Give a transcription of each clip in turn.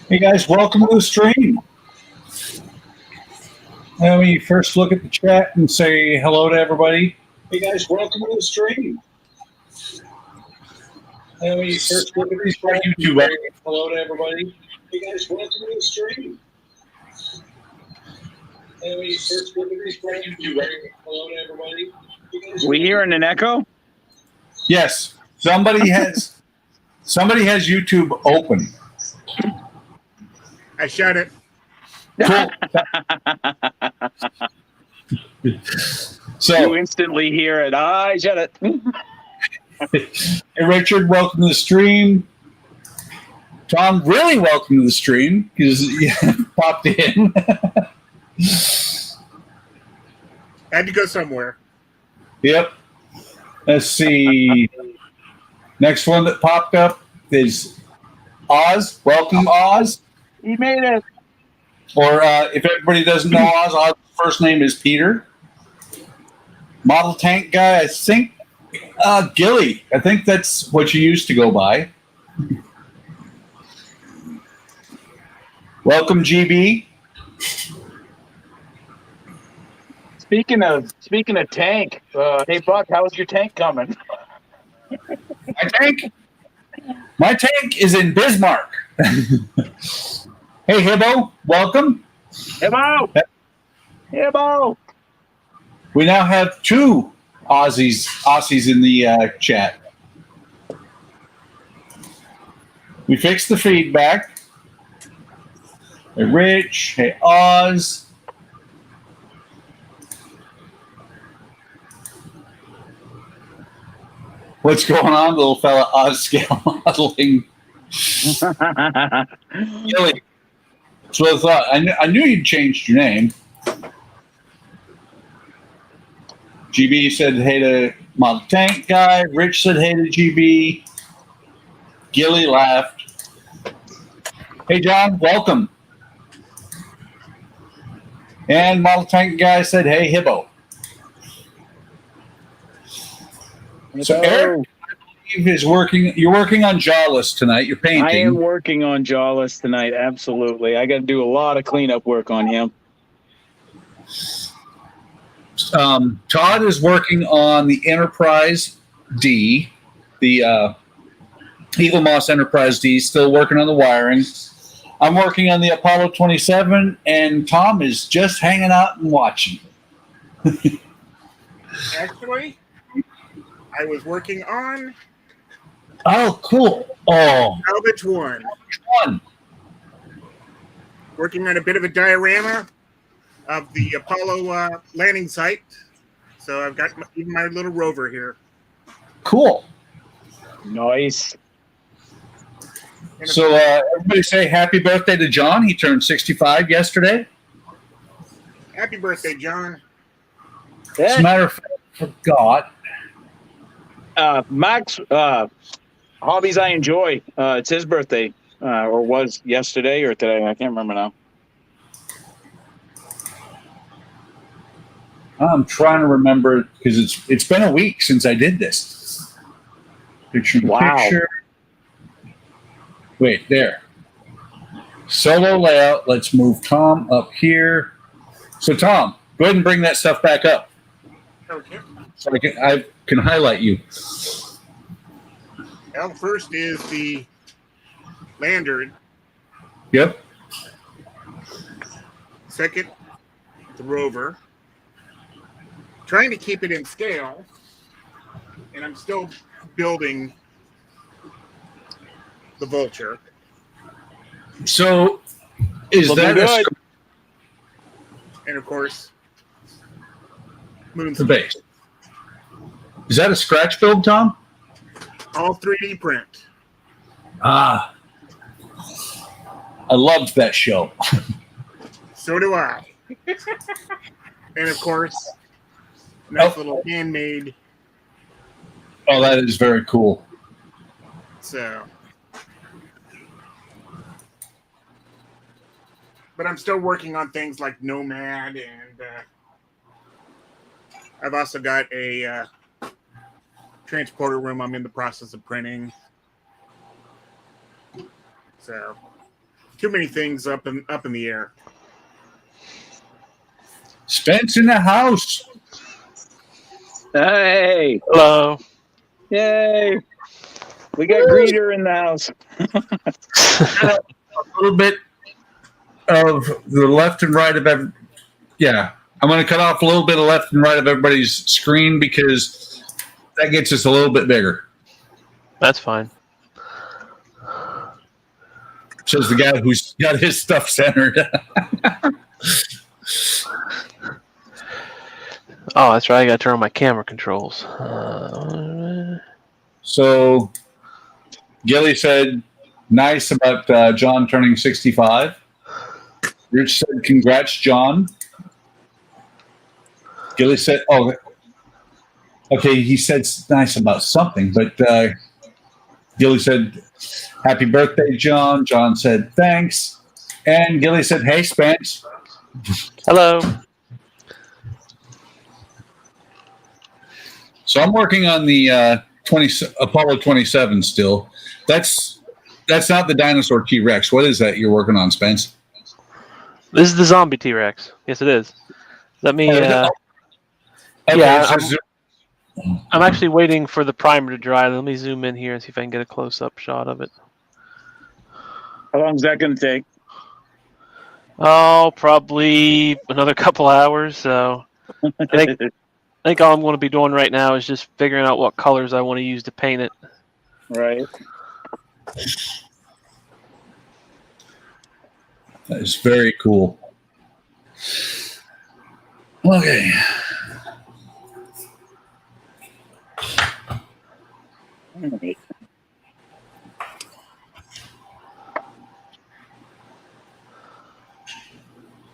Hey guys, welcome to the stream. Let me first look at the chat and say hello to everybody. Hey guys, welcome to the stream. Let me first look at the chat and say hello to everybody. Hey guys, welcome to the stream. Let me first look at the chat and say hello to everybody. We hearing an echo? Yes, somebody has YouTube open. I shut it. Cool. So you instantly hear it. I shut it. Hey Richard, welcome to the stream. Tom, really welcome to the stream because you popped in. Had to go somewhere. Yep. Let's see. Next one that popped up is Oz. Welcome, Oz. He made it. Or if everybody doesn't know Oz's first name is Peter. Model tank guy, I think Gilly. I think that's what you used to go by. Welcome, GB. Speaking of tank, hey Buck, how's your tank coming? My tank is in Bismarck. Hey Hibbo, welcome. Hibbo. We now have two Aussies in the chat. We fixed the feedback. Hey Rich, hey Oz. What's going on, little fella? Oz scale modeling. Gilly. That's what I thought. I knew you'd changed your name. GB said hey to Model Tank guy. Rich said hey to GB. Gilly laughed. Hey John, welcome. And Model Tank guy said hey Hibbo. So Eric, I believe is working. You're working on Jawless tonight. You're painting. I am working on Jawless tonight. Absolutely, I got to do a lot of cleanup work on him. Todd is working on the Enterprise D, the Eagle Moss Enterprise D. Still working on the wiring. I'm working on the Apollo 27, and Tom is just hanging out and watching. Actually, I was working on. Oh, cool! Oh, Salvage 1. Which one? Working on a bit of a diorama of the Apollo landing site. So I've got even my little rover here. Cool. Nice. So everybody say happy birthday to John. He turned 65 yesterday. Happy birthday, John. As a matter of fact, I forgot. Max, hobbies I enjoy. It's his birthday, or was yesterday or today. I can't remember now. I'm trying to remember because it's been a week since I did this. Picture. Wait, there. Solo layout. Let's move Tom up here. So Tom, go ahead and bring that stuff back up. Okay. So I can highlight you. Well, first is the lander. Yep. Second, the rover. Trying to keep it in scale, and I'm still building the Vulture. So is that and of course, Moon's the base? Is that a scratch build, Tom? All 3D print. Ah, I loved that show. So do I. And of course, nice little handmade. Oh, that is very cool. So, but I'm still working on things like Nomad, and I've also got a transporter room I'm in the process of printing. So too many things up in the air. Spence in the house. Hey, Hello. yay! We got Greeter in the house. A little bit of the left and right of every. Yeah, I'm going to cut off a little bit of left and right of everybody's screen because that gets us a little bit bigger. That's fine. Says the guy who's got his stuff centered. Oh, that's right. I got to turn on my camera controls. So, Gilly said, nice about John turning 65. Rich said, congrats, John. Gilly said, oh, okay, he said nice about something, but Gilly said, happy birthday, John. John said, thanks. And Gilly said, hey, Spence. Hello. So I'm working on the Apollo 27 still. That's not the dinosaur T-Rex. What is that you're working on, Spence? This is the zombie T-Rex. Yes, it is. Let me. Okay, Yeah, so I'm actually waiting for the primer to dry. Let me zoom in here and see if I can get a close-up shot of it. How long is that going to take? Oh, probably another couple hours. So I think all I'm going to be doing right now is just figuring out what colors I want to use to paint it. Right. that is very cool. Okay. All right.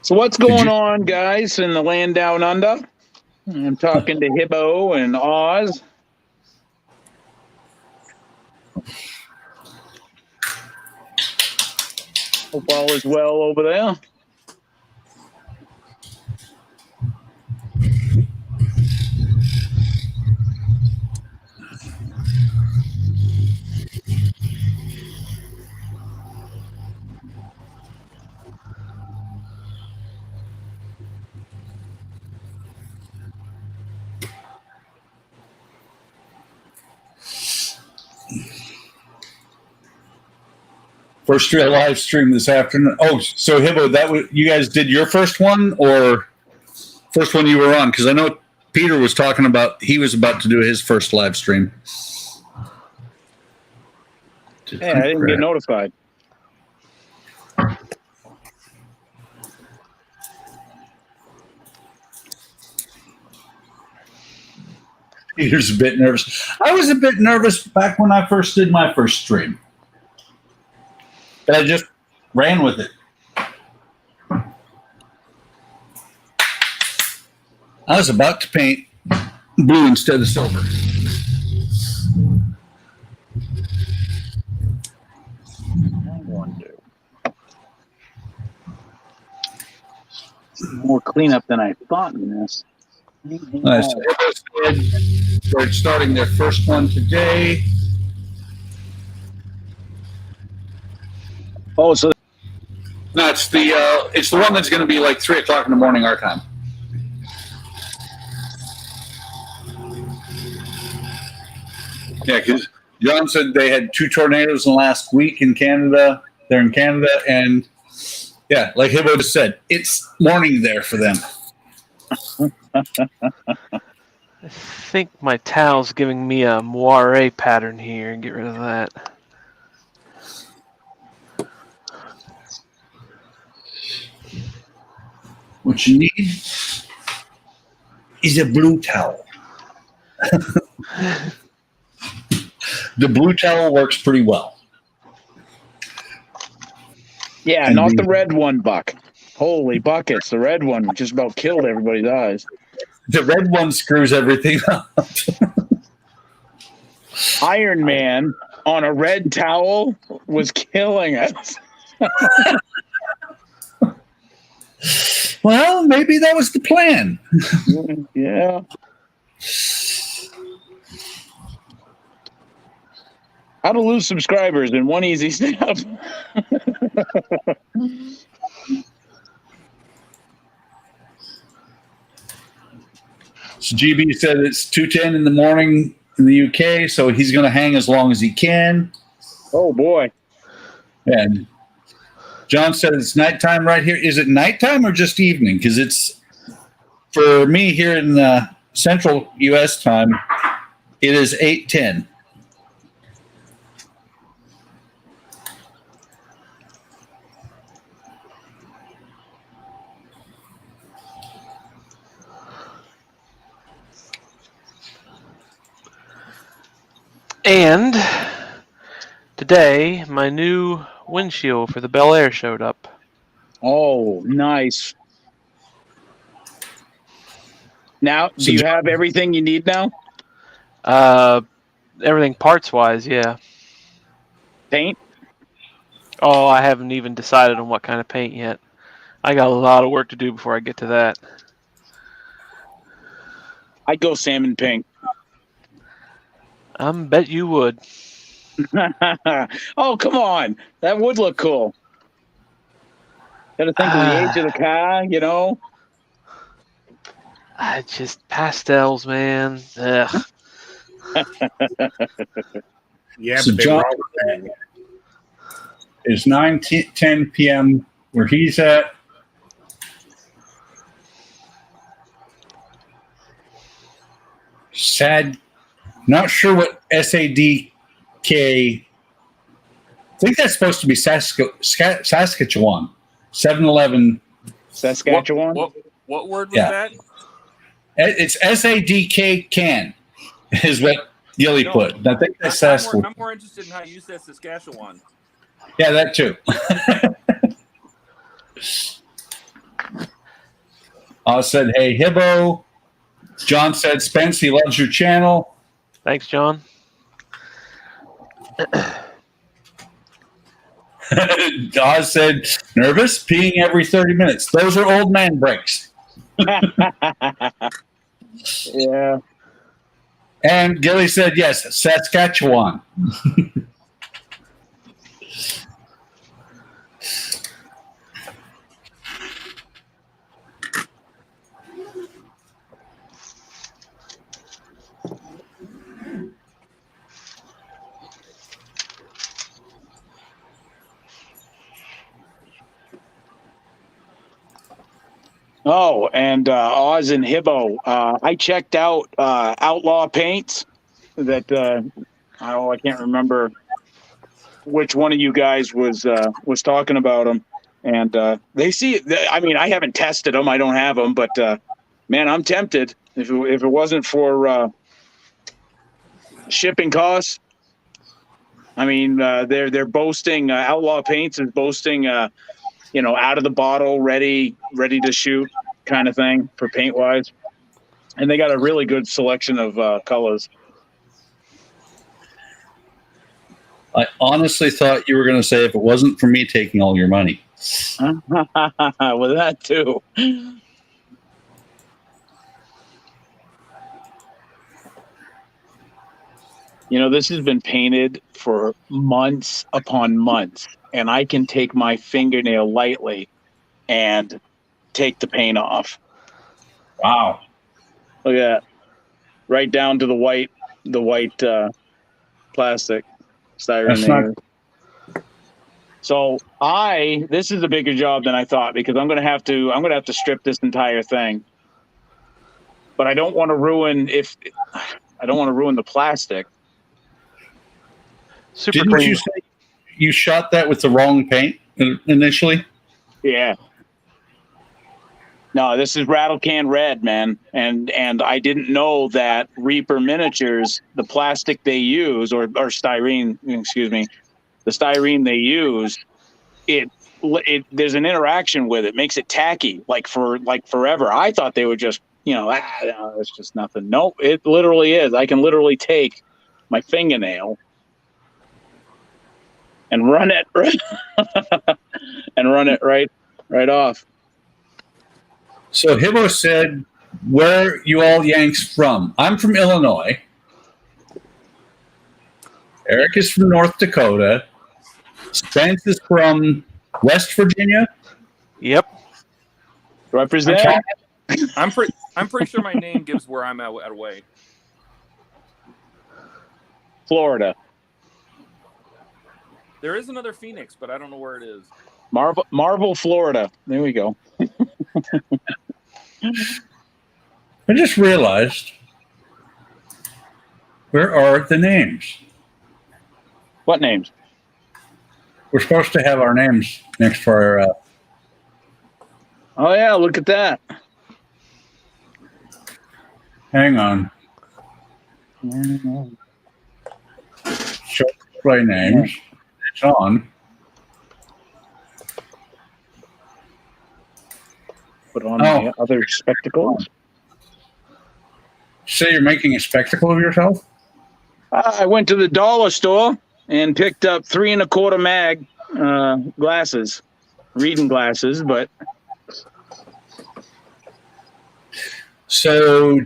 So what's going on, guys, in the land down under? I'm talking to Hibbo and Oz. Hope all is well over there. First real live stream this afternoon. Oh, so Hibbo, you guys did your first one or first one you were on? Because I know Peter was talking about he was about to do his first live stream. Yeah, I didn't get notified. Peter's a bit nervous. I was a bit nervous back when I first did my first stream. But I just ran with it. I was about to paint blue instead of silver. I wonder. More cleanup than I thought in this. Nice. They're starting their first one today. Oh, so No, it's the one that's going to be like 3:00 in the morning our time. Yeah, because John said they had 2 tornadoes in the last week in Canada. They're in Canada, and yeah, like Hibbo just said, it's morning there for them. I think my towel's giving me a moire pattern here. Get rid of that. What you need is a blue towel. The blue towel works pretty well. yeah, And not the red one, Buck. Holy buckets! The red one just about killed everybody's eyes. The red one screws everything up. Iron Man on a red towel was killing us. Well, maybe that was the plan. Yeah. How to lose subscribers in one easy step. So GB said it's 2:10 in the morning in the UK, so he's going to hang as long as he can. Oh boy. And John said it's nighttime right here. Is it nighttime or just evening? Because it's, for me here in the central U.S. time, it is 8:10. And today, my new windshield for the Bel Air showed up. Oh, nice. Now, do you have everything you need now? Everything parts wise, yeah. Paint? Oh, I haven't even decided on what kind of paint yet. I got a lot of work to do before I get to that. I'd go salmon pink. I bet you would. Oh, come on. That would look cool. Got to think of the age of the car, you know? Just pastels, man. Ugh. Yeah, So but they John- were all the same. It's 9:10 p.m. where he's at. Sad. Not sure what SADK. I think that's supposed to be Saskatchewan. 7-Eleven. Saskatchewan? What word was Yeah. that? It's SADK can, is what Gilly No, put. I think that's Saskatchewan. I'm more interested in how you said Saskatchewan. Yeah, that too. I said, hey, Hibbo. John said, Spence, he loves your channel. Thanks, John. Oz said, nervous, peeing every 30 minutes. Those are old man breaks. Yeah. And Gilly said, yes, Saskatchewan. Oh, and Oz and Hibbo. I checked out Outlaw Paints. That I can't remember which one of you guys was talking about them, and they see. I mean, I haven't tested them. I don't have them, but man, I'm tempted. If it wasn't for shipping costs, I mean, they're boasting. Outlaw Paints is boasting. Out of the bottle, ready to shoot kind of thing for paint wise. And they got a really good selection of colors. I honestly thought you were going to say, if it wasn't for me taking all your money. With that too. This has been painted for months upon months, and I can take my fingernail lightly and take the paint off. Wow. Look at that. Right down to the white plastic styrene. That's not- So this is a bigger job than I thought, because I'm gonna have to strip this entire thing. But I don't want to ruin the plastic. Super Didn't clean. you say you shot that with the wrong paint initially? Yeah. No, this is Rattle Can Red, man. And I didn't know that Reaper Miniatures, the plastic they use, or styrene, excuse me, the styrene they use, it there's an interaction with it, makes it tacky, like forever. I thought they would just, it's just nothing. Nope, it literally is. I can literally take my fingernail and run it right off. So Hibbo said, where you all Yanks from? I'm from Illinois. Eric is from North Dakota. Spence is from West Virginia. Yep. Represent. I'm pretty sure my name gives where I'm at away. Florida. There is another Phoenix, but I don't know where it is. Marble, Florida. There we go. I just realized, where are the names? What names? We're supposed to have our names next to our. Oh yeah, look at that. Hang on. Show display names. It's on. Put on my other spectacles. Say you're making a spectacle of yourself? I went to the dollar store and picked up 3 1/4 mag glasses, reading glasses, but. So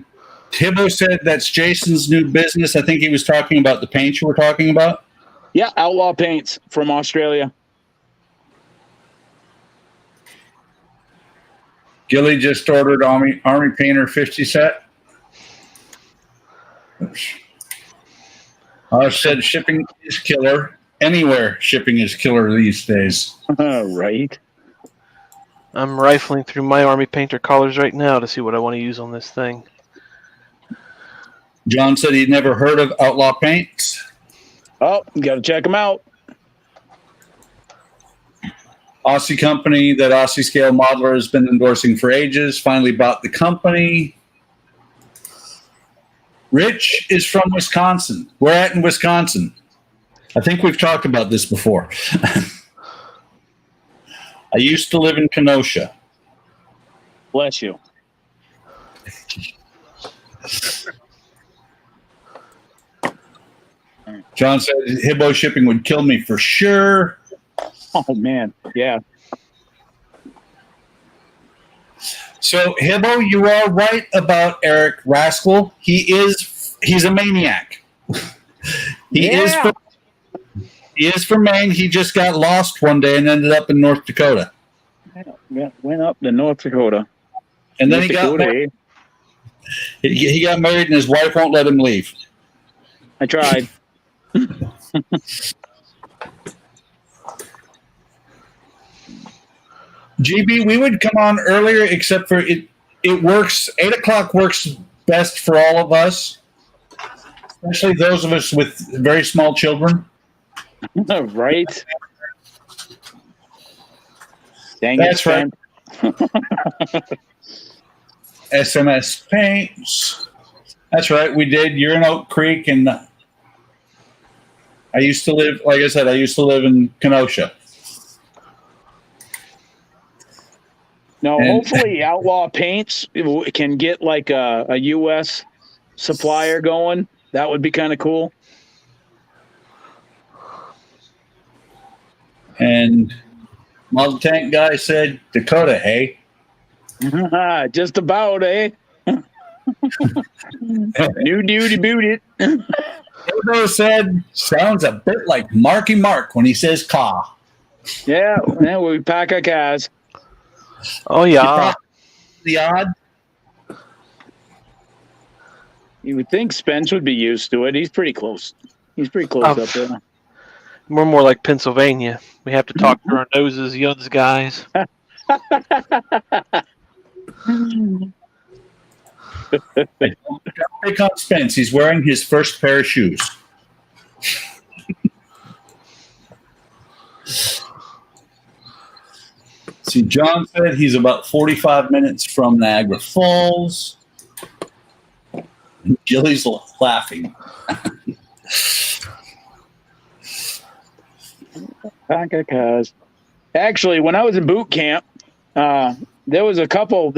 Tibbo said that's Jason's new business. I think he was talking about the paint you were talking about. Yeah, Outlaw Paints from Australia. Gilly just ordered Army Painter 50 set. Oops. I said shipping is killer. Anywhere shipping is killer these days. Right. I'm rifling through my Army Painter colors right now to see what I want to use on this thing. John said he'd never heard of Outlaw Paints. Oh, you got to check them out. Aussie company that Aussie Scale Modeler has been endorsing for ages. Finally bought the company. Rich is from Wisconsin. We're at in Wisconsin. I think we've talked about this before. I used to live in Kenosha. Bless you. John said Hibbo shipping would kill me for sure. Oh, man. Yeah. So, Hibbo, you are right about Eric Rascal. He's a maniac. He is from Maine. He just got lost one day and ended up in North Dakota. Went up to North Dakota. And then North he got Dakota, married. He got married and his wife won't let him leave. I tried. GB, we would come on earlier, except for it works. 8 o'clock works best for all of us, especially those of us with very small children. Right. Dang That's it, right. SMS Paints. That's right. We did. You're in Oak Creek, and I used to live, like I said, in Kenosha. No, And- hopefully Outlaw Paints can get like a U.S. supplier going. That would be kind of cool. And Model Tank guy said, Dakota, hey? Just about, eh? New duty boot it. Hibbo said, sounds a bit like Marky Mark when he says "caw." Yeah, we pack our cars. Oh, yeah. The odd. You would think Spence would be used to it. He's pretty close. He's pretty close up there. We're more like Pennsylvania. We have to talk through our noses, Yuds guys. Pick on Spence. He's wearing his first pair of shoes. See, John said he's about 45 minutes from Niagara Falls. And Gilly's laughing. Pack our cars. Actually, when I was in boot camp, there was a couple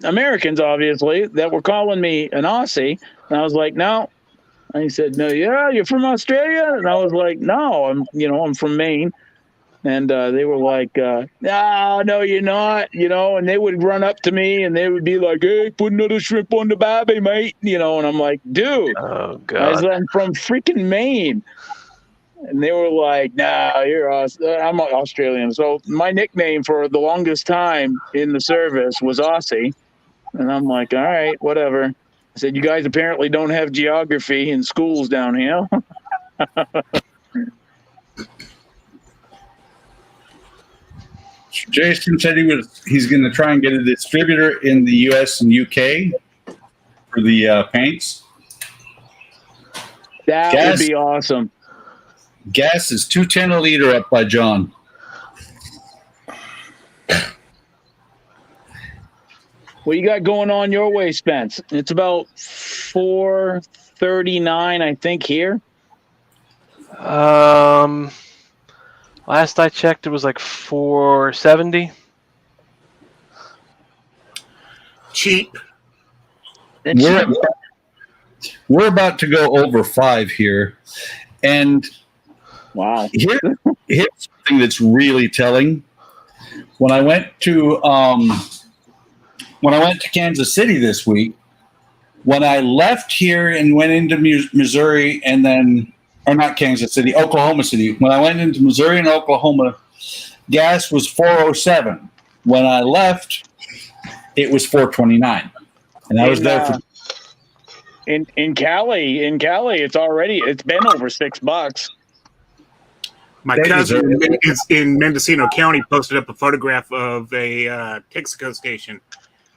Americans, obviously, that were calling me an Aussie, and I was like, no. And he said, no, yeah, you're from Australia, and I was like, no, I'm from Maine. And they were like, no, you're not, and they would run up to me and they would be like, hey, put another shrimp on the barbie, mate, and I'm like, dude, Oh I said, God. I'm from freaking Maine. And they were like, nah, I'm Australian. So my nickname for the longest time in the service was Aussie. And I'm like, all right, whatever. I said, you guys apparently don't have geography in schools down here. Jason said he's going to try and get a distributor in the U.S. and UK for the paints. That would be awesome. Gas is $2.10 a liter up by John. What you got going on your way, Spence? It's about 4:39, I think, here. Last I checked, it was like 470. Cheap. We're about to go over 5 here, and wow. Here's something that's really telling. When I went to Kansas City this week, when I left here and went into Missouri, and then, or not Kansas City, Oklahoma City. When I went into Missouri and Oklahoma, gas was 407. When I left, it was 429, and I was there for. In Cali, it's been over $6. My cousin in Mendocino County posted up a photograph of a Texaco station.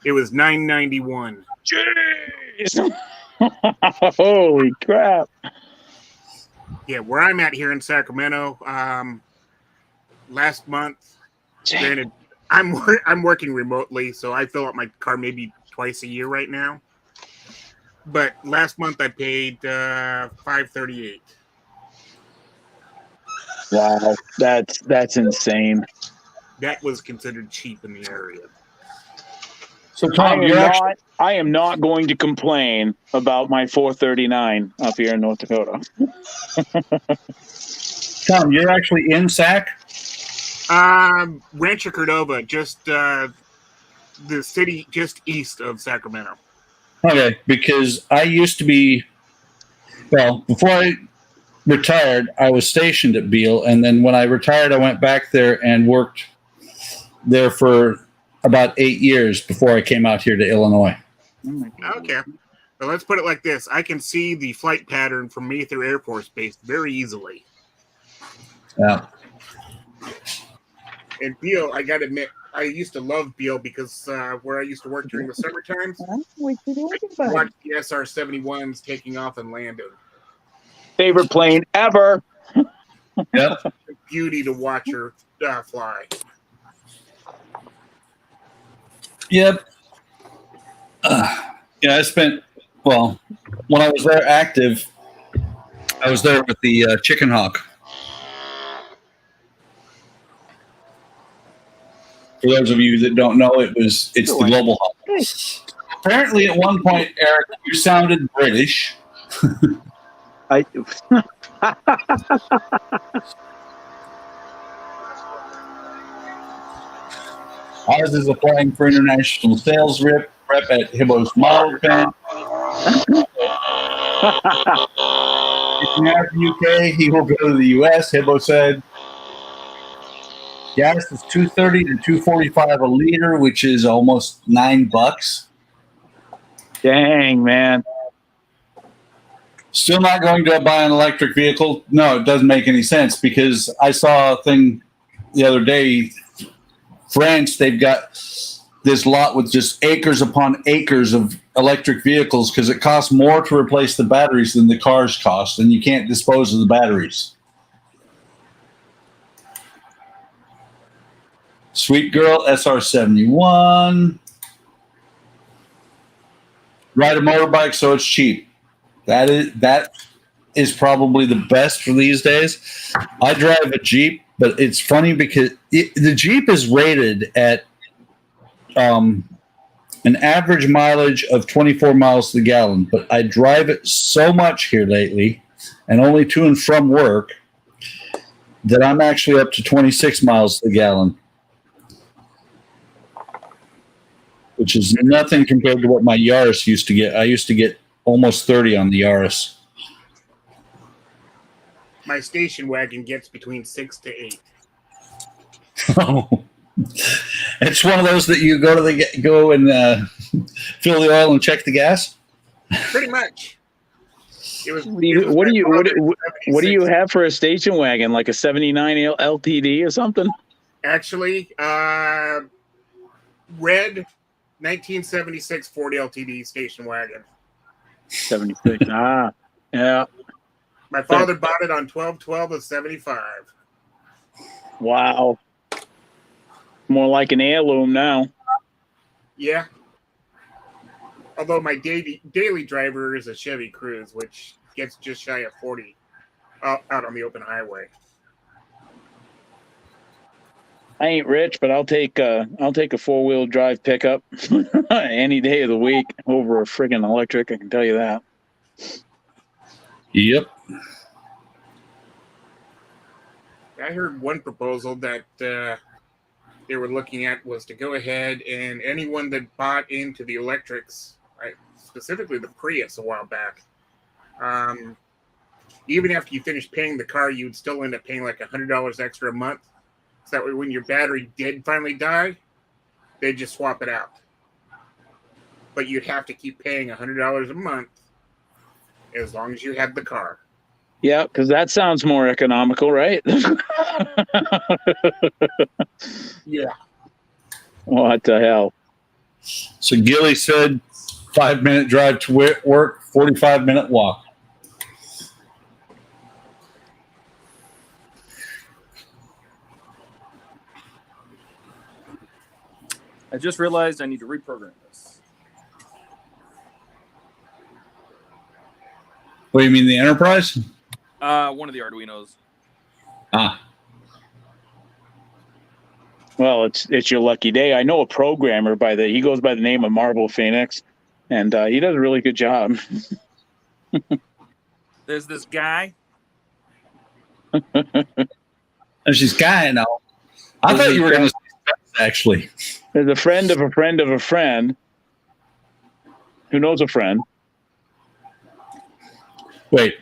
It was $9.91. Jeez! Holy crap! Yeah, where I'm at here in Sacramento, last month. Granted, I'm working remotely, so I fill up my car maybe twice a year right now. But last month I paid $5.38. Wow, that's insane. That was considered cheap in the area. So Tom, I am not going to complain about my 439 up here in North Dakota. Tom, you're actually in Sac? Rancho Cordova, just the city just east of Sacramento. Okay, because I used to be, before I retired, I was stationed at Beale, and then when I retired, I went back there and worked there for about 8 years before I came out here to Illinois. Okay. Well, let's put it like this. I can see the flight pattern from Mather Air Force Base very easily. Yeah. And Beale, I got to admit, I used to love Beale because where I used to work during the summer times, I watched the SR-71s taking off and landing. Favorite plane ever. Yep. Beauty to watch her fly. Yep. I spent, when I was there active, I was there with the Chicken Hawk. For those of you that don't know, it's the Global Hawk. Apparently, at one point, Eric, you sounded British. Oz is applying for international sales rep at Hibbo's Model Pen. If you're out of the UK, he will go to the US, Hibbo said. Gas is $2.30 to $2.45 a liter, which is almost $9. Dang, man. Still not going to buy an electric vehicle? No, it doesn't make any sense because I saw a thing the other day. France, they've got this lot with just acres upon acres of electric vehicles because it costs more to replace the batteries than the cars cost, and you can't dispose of the batteries. Sweet Girl, SR-71. Ride a motorbike so it's cheap. That is probably the best for these days. I drive a Jeep, but it's funny because the Jeep is rated at an average mileage of 24 miles to the gallon, but I drive it so much here lately and only to and from work that I'm actually up to 26 miles a gallon, which is nothing compared to what my Yaris used to get. I used to get almost 30 on the Yaris. My station wagon gets between 6 to 8. Oh, it's one of those that you go and fill the oil and check the gas. Pretty much. What do you have for a station wagon? Like a 79 LTD or something? Actually, red 1976 Ford LTD station wagon. 76. Yeah. My father bought it on 12/12 of 75. Wow. More like an heirloom now. Yeah. Although my daily driver is a Chevy Cruze, which gets just shy of 40 out on the open highway. I ain't rich, but I'll take a 4-wheel drive pickup any day of the week over a friggin' electric. I can tell you that. Yep. I heard one proposal that they were looking at was to go ahead and anyone that bought into the electrics, specifically the Prius a while back, even after you finish paying the car, you'd still end up paying like $100 extra a month. So that way when your battery did finally die, they'd just swap it out. But you'd have to keep paying $100 a month as long as you had the car. Yeah, because that sounds more economical, right? Yeah. What the hell? So Gilly said 5-minute drive to work, 45-minute walk. I just realized I need to reprogram this. What do you mean, the Enterprise? One of the Arduinos. Well, it's your lucky day. I know a programmer he goes by the name of Marble Phoenix, and he does a really good job. There's this guy. There's this guy now. I thought you were going to say Spence, actually. There's a friend of a friend of a friend who knows a friend. Wait,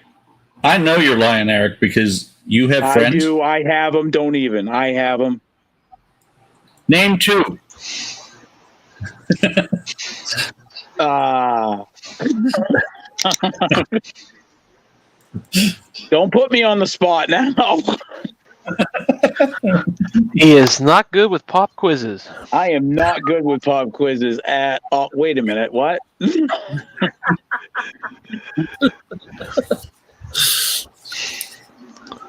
I know you're lying, Eric, because you have friends. I do. I have them. Don't even. I have them. Name 2. Don't put me on the spot now. He is not good with pop quizzes. I am not good with pop quizzes at all. Wait a minute. What?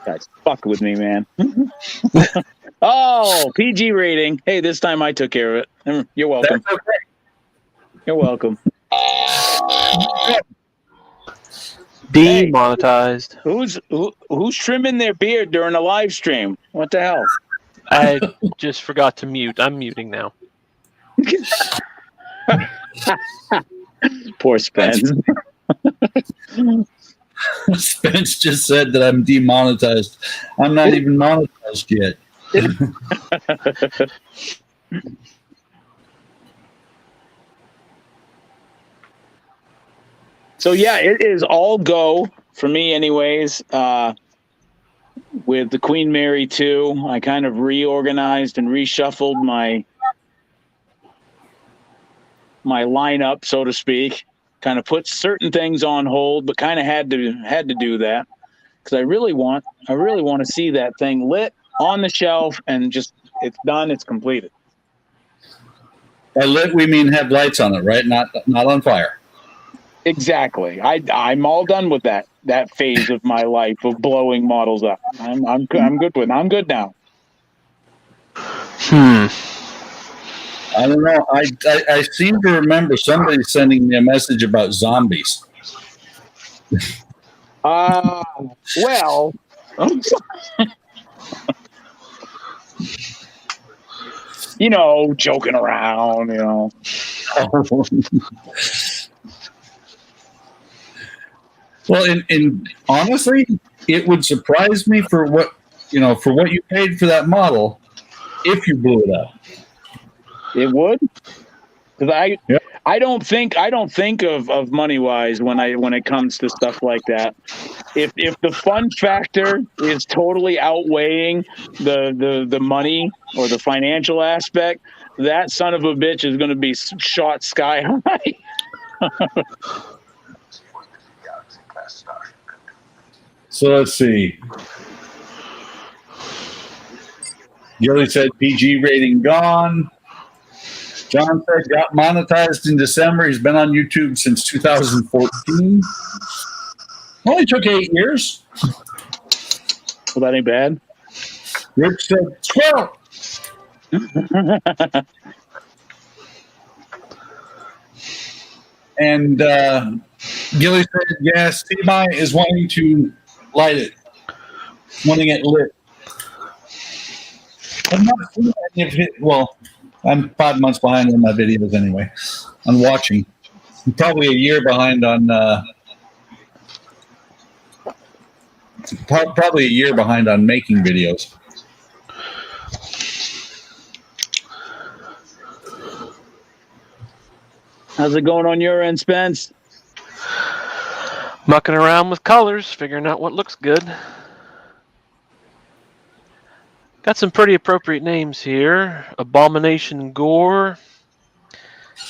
Guys, fuck with me, man. Oh, PG rating. Hey, this time I took care of it. You're welcome. That's okay. You're welcome. Demonetized. Who's trimming their beard during a live stream? What the hell? I just forgot to mute. I'm muting now. Poor Spence. Spence just said that I'm demonetized. I'm not even monetized yet. So yeah, it is all go for me anyways. With the Queen Mary 2, I kind of reorganized and reshuffled my lineup, so to speak. Kind of put certain things on hold, but kind of had to do that because I really want to see that thing lit on the shelf and just it's done, it's completed. By lit, we mean have lights on it, right? Not on fire. Exactly. I'm all done with that phase of my life of blowing models up. I'm good with. I'm good now. I don't know. I seem to remember somebody sending me a message about zombies. Well. Joking around, Well, and honestly, it would surprise me for what for what you paid for that model, if you blew it up. It would, because Yep. I don't think of money wise when it comes to stuff like that. If the fun factor is totally outweighing the money or the financial aspect, that son of a bitch is going to be shot sky high. So let's see. Gilly said PG rating gone. John said got monetized in December. He's been on YouTube since 2014. Only took 8 years. Well, that ain't bad. Rich said squirrel. And Gilly said, yes, T-My is wanting to light it, wanting it lit. I'm not seeing any of it. Well, I'm 5 months behind on my videos anyway. I'm watching. I'm probably a year behind on. Probably a year behind on making videos. How's it going on your end, Spence? Mucking around with colors, figuring out what looks good. Got some pretty appropriate names here. Abomination Gore,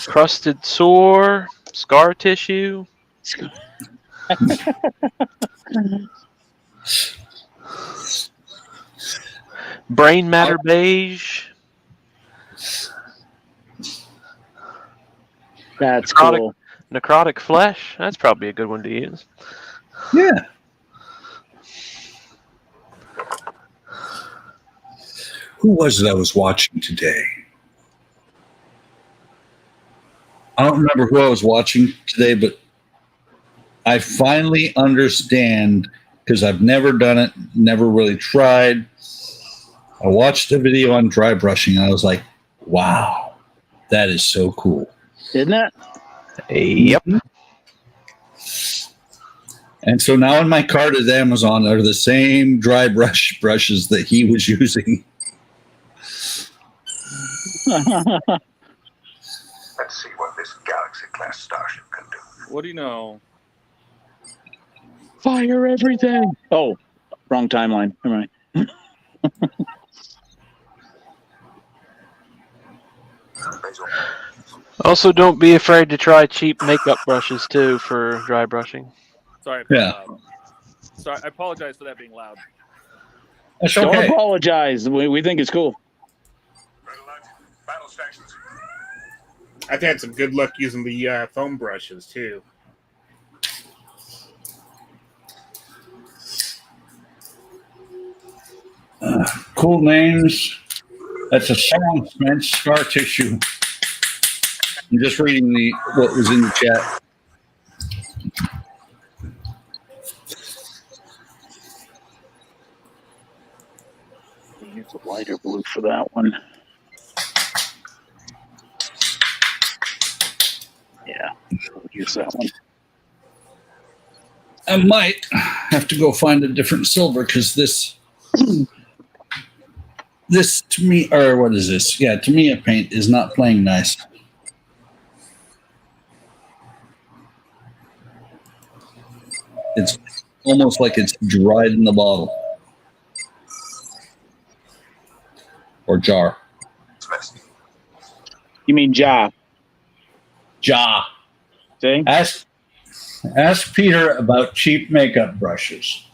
Crusted Sore, Scar Tissue. Brain Matter Beige. That's cool. Necrotic Flesh. That's probably a good one to use. Yeah. Who was it I was watching today? I don't remember who I was watching today, but I finally understand because I've never done it, never really tried. I watched a video on dry brushing and I was like, wow, that is so cool. Isn't it? Yep. And so now in my cart at Amazon are the same dry brushes that he was using. Let's see what this Galaxy-class starship can do. What do you know? Fire everything. Oh, wrong timeline. Never mind. Also, don't be afraid to try cheap makeup brushes too for dry brushing. Sorry. Yeah. Sorry, I apologize for that being loud. That's Don't okay. apologize. We think it's cool. Red alert. Battle stations. I've had some good luck using the foam brushes too. Cool names. That's a song, Spence. Scar Tissue. I'm just reading what was in the chat. Use a lighter blue for that one. Yeah, we'll use that one. I might have to go find a different silver because this to me, or what is this? Yeah, to me, a paint is not playing nice. It's almost like it's dried in the bottle or jar. You mean Ja? Jar. See? Ask Peter about cheap makeup brushes.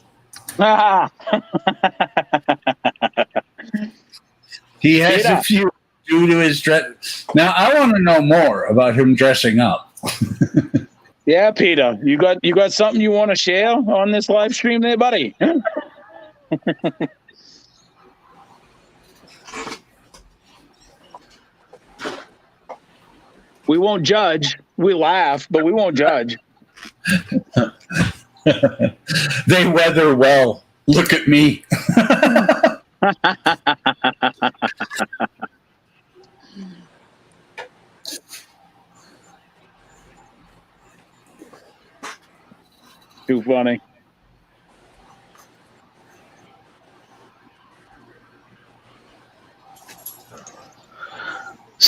He has a few due to his dress. Now I want to know more about him dressing up. Yeah, Peter, you got something you want to share on this live stream there, buddy? We won't judge. We laugh, but we won't judge. They weather well. Look at me. Too funny.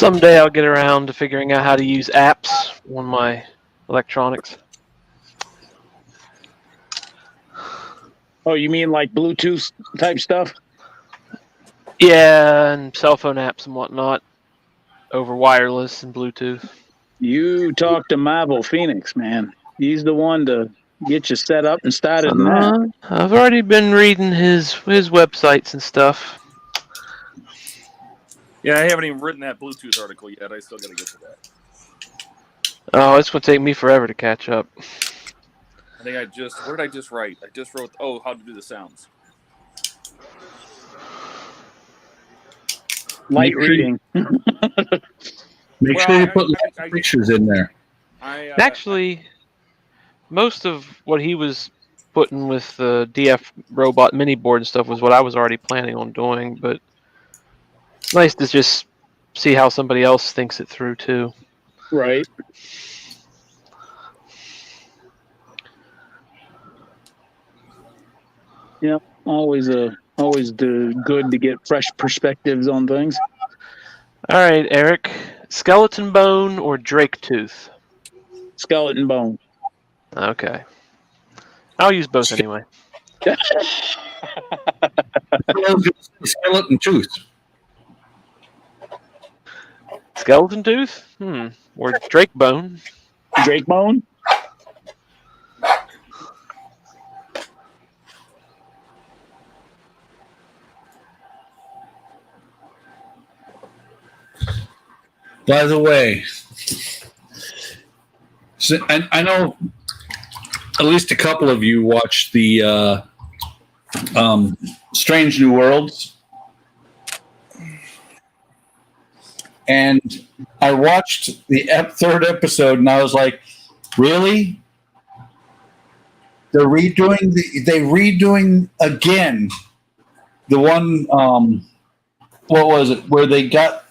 Someday I'll get around to figuring out how to use apps on my electronics. Oh, you mean like Bluetooth type stuff? Yeah, and cell phone apps and whatnot over wireless and Bluetooth. You talk to Marvel Phoenix, man. He's the one to get you set up and started in that. I've already been reading his websites and stuff. Yeah, I haven't even written that Bluetooth article yet. I still got to get to that. Oh, it's going to take me forever to catch up. I think what did I just write? I just wrote, how to do the sounds. Light reading. Make sure you put pictures in there. Actually, most of what he was putting with the DF robot mini board and stuff was what I was already planning on doing, but it's nice to just see how somebody else thinks it through too. Right. Yeah, always good to get fresh perspectives on things. All right, Eric, skeleton bone or drake tooth? Skeleton bone. Okay. I'll use both anyway. Skeleton tooth. Skeleton tooth? Or drake bone? Drake bone? By the way, so I know at least a couple of you watched the Strange New Worlds. And I watched the third episode, and I was like, really? They're redoing again the one, what was it, where they got,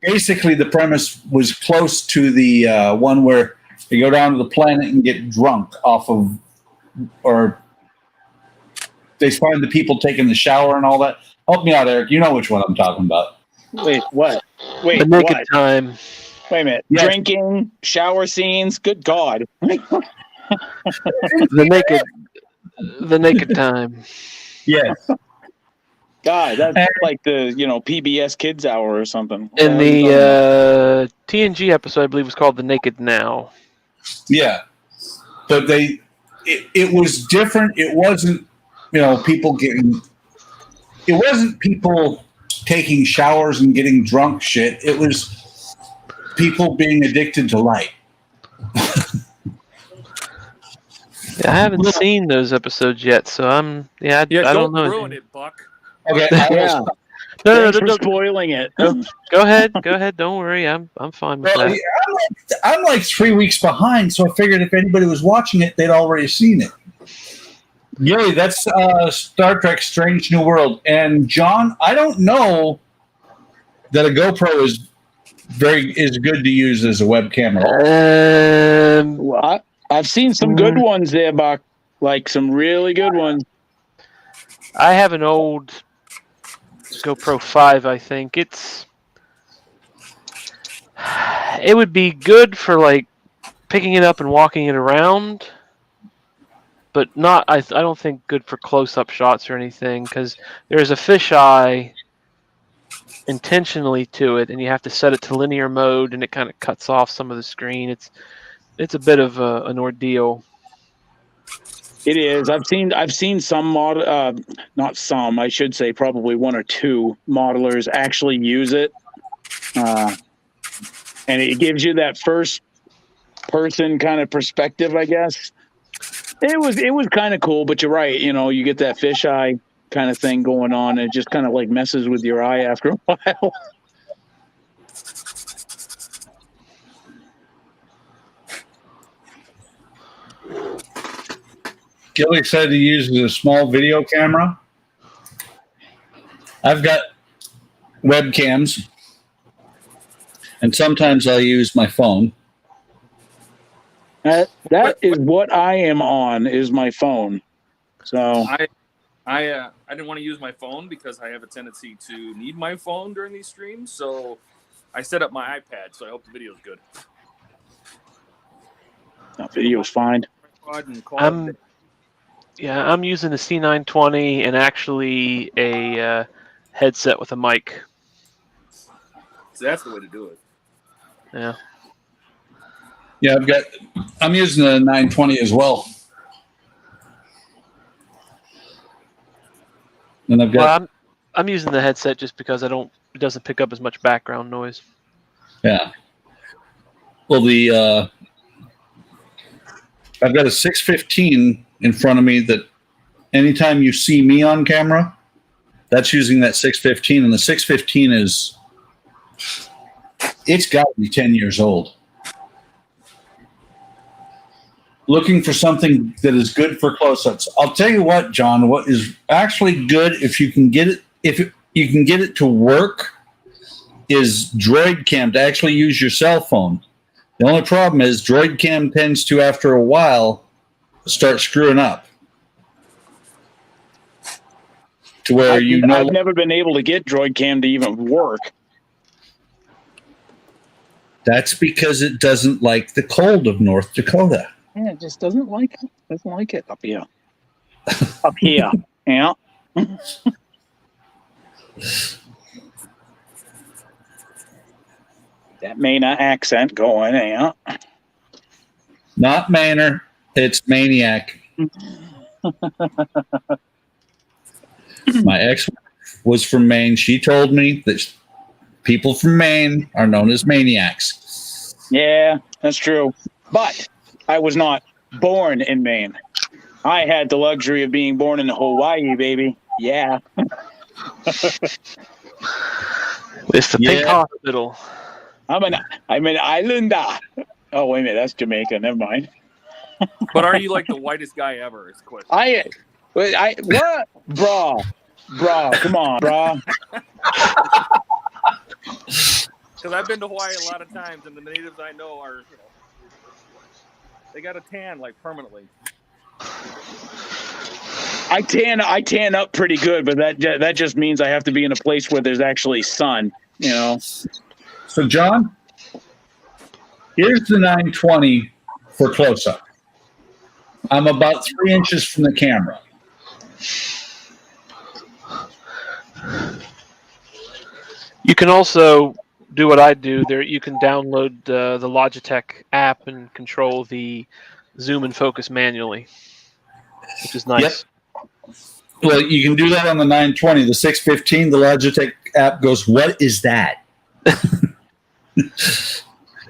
basically the premise was close to the one where they go down to the planet and get drunk off of, or they find the people taking the shower and all that. Help me out, Eric. You know which one I'm talking about. Wait, what? Wait, The naked what? time. Wait a minute. Yes. Drinking, shower scenes. Good God. The naked time. Yes. God, that's like the PBS Kids Hour or something. In the TNG episode, I believe, was called The Naked Now. Yeah. But it was different. It wasn't, people getting, it wasn't people taking showers and getting drunk shit. It was people being addicted to light. I haven't seen those episodes yet, so I don't know. Ruin it, Buck. Okay. Yeah. No, Thanks for spoiling it. Go ahead. Don't worry. I'm fine with that. I'm like 3 weeks behind, so I figured if anybody was watching it, they'd already seen it. Gilly, that's Star Trek Strange New World. And John, I don't know that a GoPro is good to use as a web camera. Well, I've seen some good ones there, Buck. Like some really good ones. I have an old GoPro 5, I think. It would be good for like picking it up and walking it around, but not. I don't think good for close-up shots or anything, because there's a fisheye intentionally to it, and you have to set it to linear mode, and it kind of cuts off some of the screen. It's a bit of an ordeal. It is. I've seen some not some. I should say probably one or two modelers actually use it, and it gives you that first person kind of perspective, I guess. It was kind of cool, but you're right. You get that fisheye kind of thing going on, and it just kind of like messes with your eye after a while. Gilly said he uses a small video camera. I've got webcams, and sometimes I'll use my phone. That is what I am on, is my phone. So I I didn't want to use my phone because I have a tendency to need my phone during these streams, so I set up my iPad, so I hope the video is good. That video's fine. And call it I'm using the C920 and actually a headset with a mic. so that's the way to do it. Yeah. Yeah, I'm using the 920 as well. And I've got Well, I'm using the headset just because it doesn't pick up as much background noise. Yeah. Well, I've got a 615 in front of me that anytime you see me on camera, that's using that 615, and the 615 it's got to be 10 years old. Looking for something that is good for close-ups. I'll tell you what, John, what is actually good if you can get it to work is Droid Cam, to actually use your cell phone. The only problem is Droid Cam tends to, after a while, start screwing up. To where I've never been able to get Droid Cam to even work. That's because it doesn't like the cold of North Dakota. Yeah, it just doesn't like it up here. Up here. Yeah. That Maine accent going, yeah. Not Manor, it's Maniac. My ex was from Maine. She told me that people from Maine are known as maniacs. Yeah, that's true. But I was not born in Maine. I had the luxury of being born in Hawaii, baby. Yeah. It's the pink hospital. I'm an islander. Oh, wait a minute. That's Jamaica. Never mind. But are you like the whitest guy ever? Is the question. What? Bra, come on, bra. Because I've been to Hawaii a lot of times, and the natives I know are, they got a tan like permanently. I tan up pretty good, but that just means I have to be in a place where there's actually sun. So, John, here's the 920 for close-up. I'm about 3 inches from the camera. You can also do what I do. There, you can download the Logitech app and control the zoom and focus manually, which is nice. Yep. Well, you can do that on the 920. The 615, the Logitech app goes, "What is that?"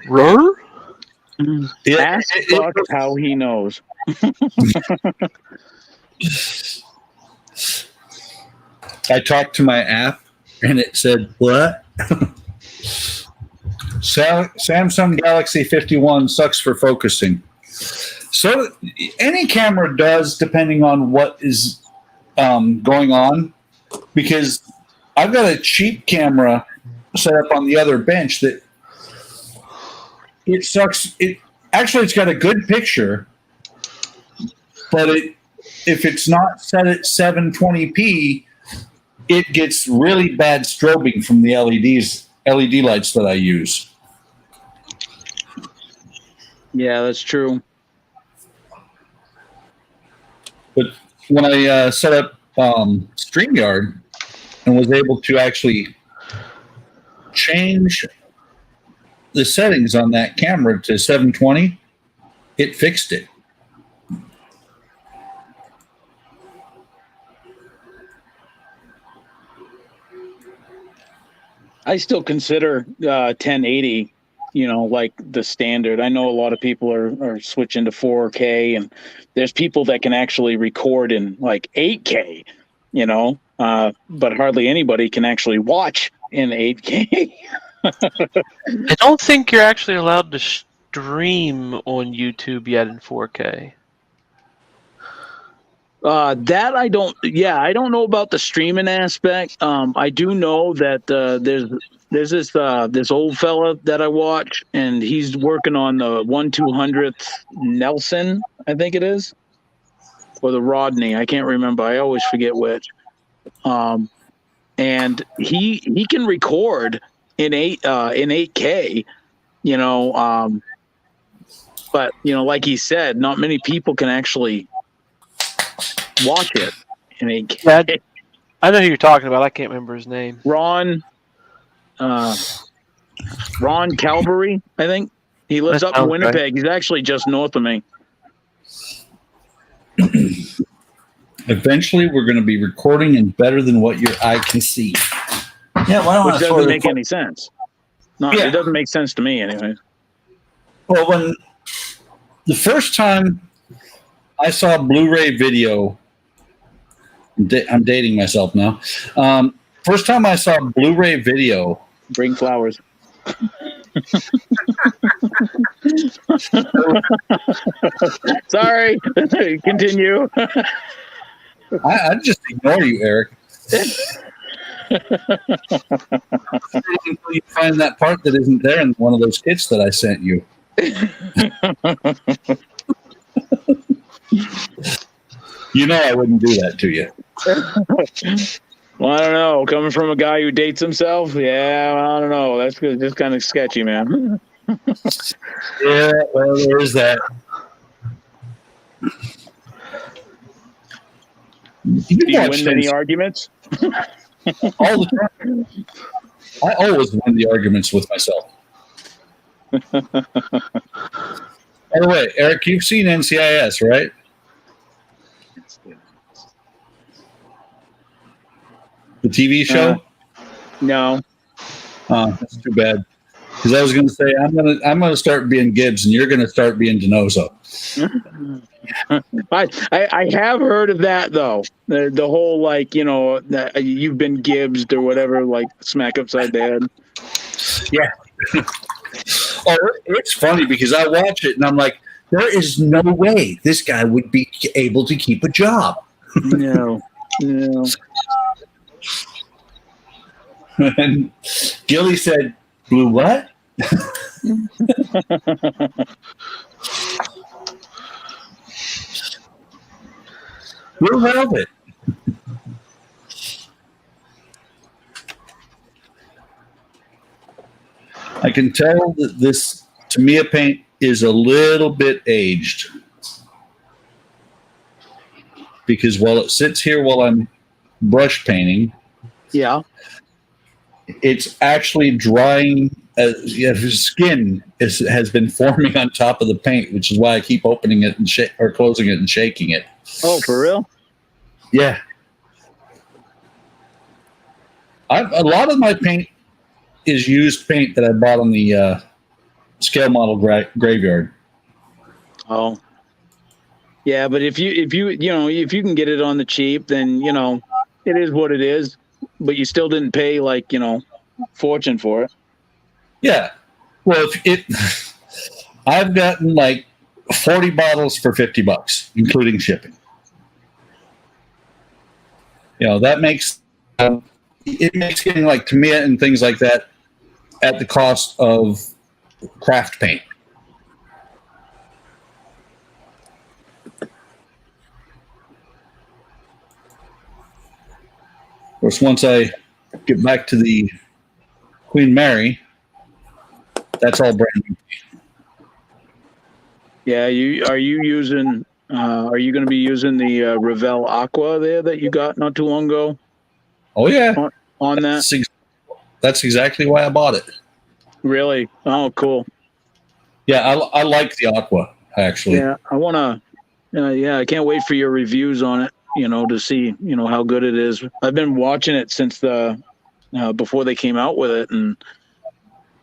Roar? Ask Buck how he knows. I talked to my app, and it said, "What?" Samsung Galaxy 51 sucks for focusing. So any camera does, depending on what is going on. Because I've got a cheap camera set up on the other bench that it sucks. It's got a good picture, but if it's not set at 720p, it gets really bad strobing from the LED lights that I use. Yeah, that's true. But when I set up StreamYard and was able to actually change the settings on that camera to 720, it fixed it. I still consider 1080, like the standard. I know a lot of people are switching to 4K, and there's people that can actually record in like 8K, but hardly anybody can actually watch in 8K. I don't think you're actually allowed to stream on YouTube yet in 4K. That I don't. Yeah, I don't know about the streaming aspect. I do know that there's this old fella that I watch, and he's working on the 1/200th Nelson, I think it is. or the Rodney. I can't remember. I always forget which. And he can record in 8K, you know. But you know, like he said, not many people can actually watch it in 8K. Yeah, I know who you're talking about. I can't remember his name. Ron Calvary, I think. He lives That up in sounds Winnipeg. He's actually just north of me. Eventually, we're going to be recording in better than what your eye can see. Yeah, why Which don't doesn't make any sense. No, Yeah. it doesn't make sense to me anyway. Well, when the first time I saw Blu-ray video, I'm dating myself now. First time I saw Blu-ray video, Bring flowers. Sorry. Continue. I just ignore you, Eric. Until you find that part that isn't there in one of those kits that I sent you. You know I wouldn't do that to you. Well, I don't know. Coming from a guy who dates himself, yeah, I don't know. That's just kind of sketchy, man. Yeah, well, there's that. Do you win many arguments? All the time. I always win the arguments with myself. By the way, Eric, you've seen NCIS, right? The TV show? No. That's too bad. Because I was going to say I'm gonna start being Gibbs, and you're going to start being Denozo. I have heard of that though. The whole like you've been Gibbsed or whatever, like smack upside the head. Yeah. Oh, it's funny because I watch it and I'm like, there is no way this guy would be able to keep a job. No. And Gilly said, "Blue what?" Blue velvet. I can tell that this Tamiya paint is a little bit aged because while it sits here while I'm brush painting, Yeah. it's actually drying. His skin has been forming on top of the paint, which is why I keep opening it and or closing it and shaking it. Oh, for real? Yeah. A lot of my paint is used paint that I bought on the scale model graveyard. Oh. Yeah, but if you can get it on the cheap, then it is what it is. But you still didn't pay fortune for it. Yeah. Well, I've gotten like 40 bottles for $50, including shipping. That makes it makes getting like Tamiya and things like that at the cost of craft paint. Of course, once I get back to the Queen Mary, that's all brand new. Yeah, are you going to be using the Revell Aqua there that you got not too long ago? Oh yeah, on that. That's exactly why I bought it. Really? Oh, cool. Yeah, I like the Aqua actually. Yeah, I want to. I can't wait for your reviews on it. To see how good it is. I've been watching it since before they came out with it, and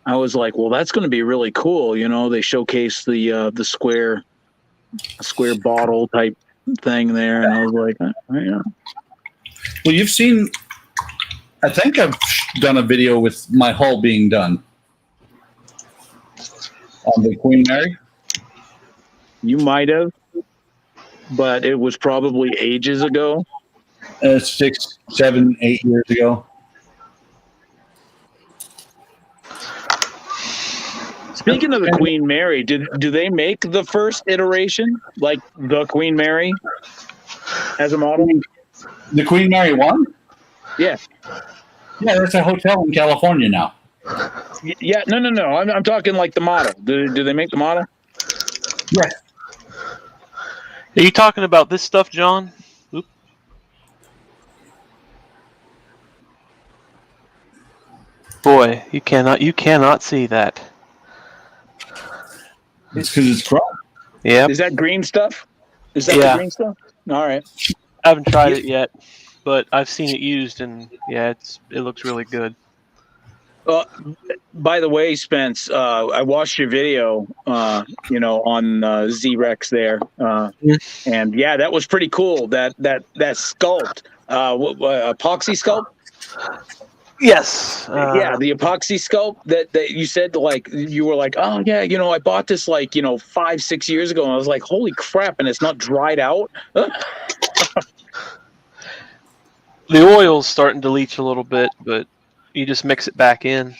I was like, well, that's going to be really cool. They showcase the square bottle type thing there, and I was like, yeah. Well, you've seen. I think I've done a video with my hull being done on the Queen Mary. You might have, but it was probably ages ago. 6, 7, 8 years ago. Speaking of the Queen Mary, do they make the first iteration, like the Queen Mary? as a model? The Queen Mary 1? Yeah. Yeah, that's a hotel in California now. Yeah. No. I'm talking like the model. Do they make the model? Yes. Are you talking about this stuff, John? Oop. Boy, you cannot see that. It's because it's chrome. Yep. Is that green stuff? Is that Yeah. the green stuff? All right. I haven't tried it yet, but I've seen it used, and yeah, it looks really good. By the way, Spence, I watched your video, on Z-Rex there, and yeah, that was pretty cool. That sculpt, epoxy sculpt. Yes. Yeah, the epoxy sculpt that you said, like, you were like, oh yeah, I bought this 5-6 years ago, and I was like, holy crap, and it's not dried out. The oil's starting to leach a little bit, but you just mix it back in.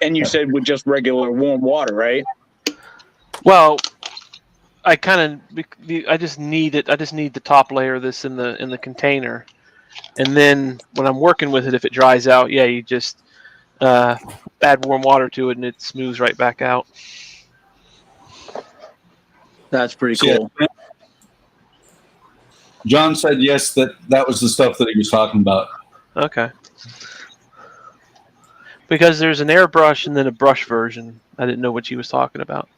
And you said with just regular warm water, right? Well, I just need it. I just need the top layer of this in the container, and then when I'm working with it, if it dries out, yeah, you just add warm water to it, and it smooths right back out. That's pretty cool. Yeah. John said yes, that was the stuff that he was talking about. Okay. Because there's an airbrush and then a brush version. I didn't know what he was talking about.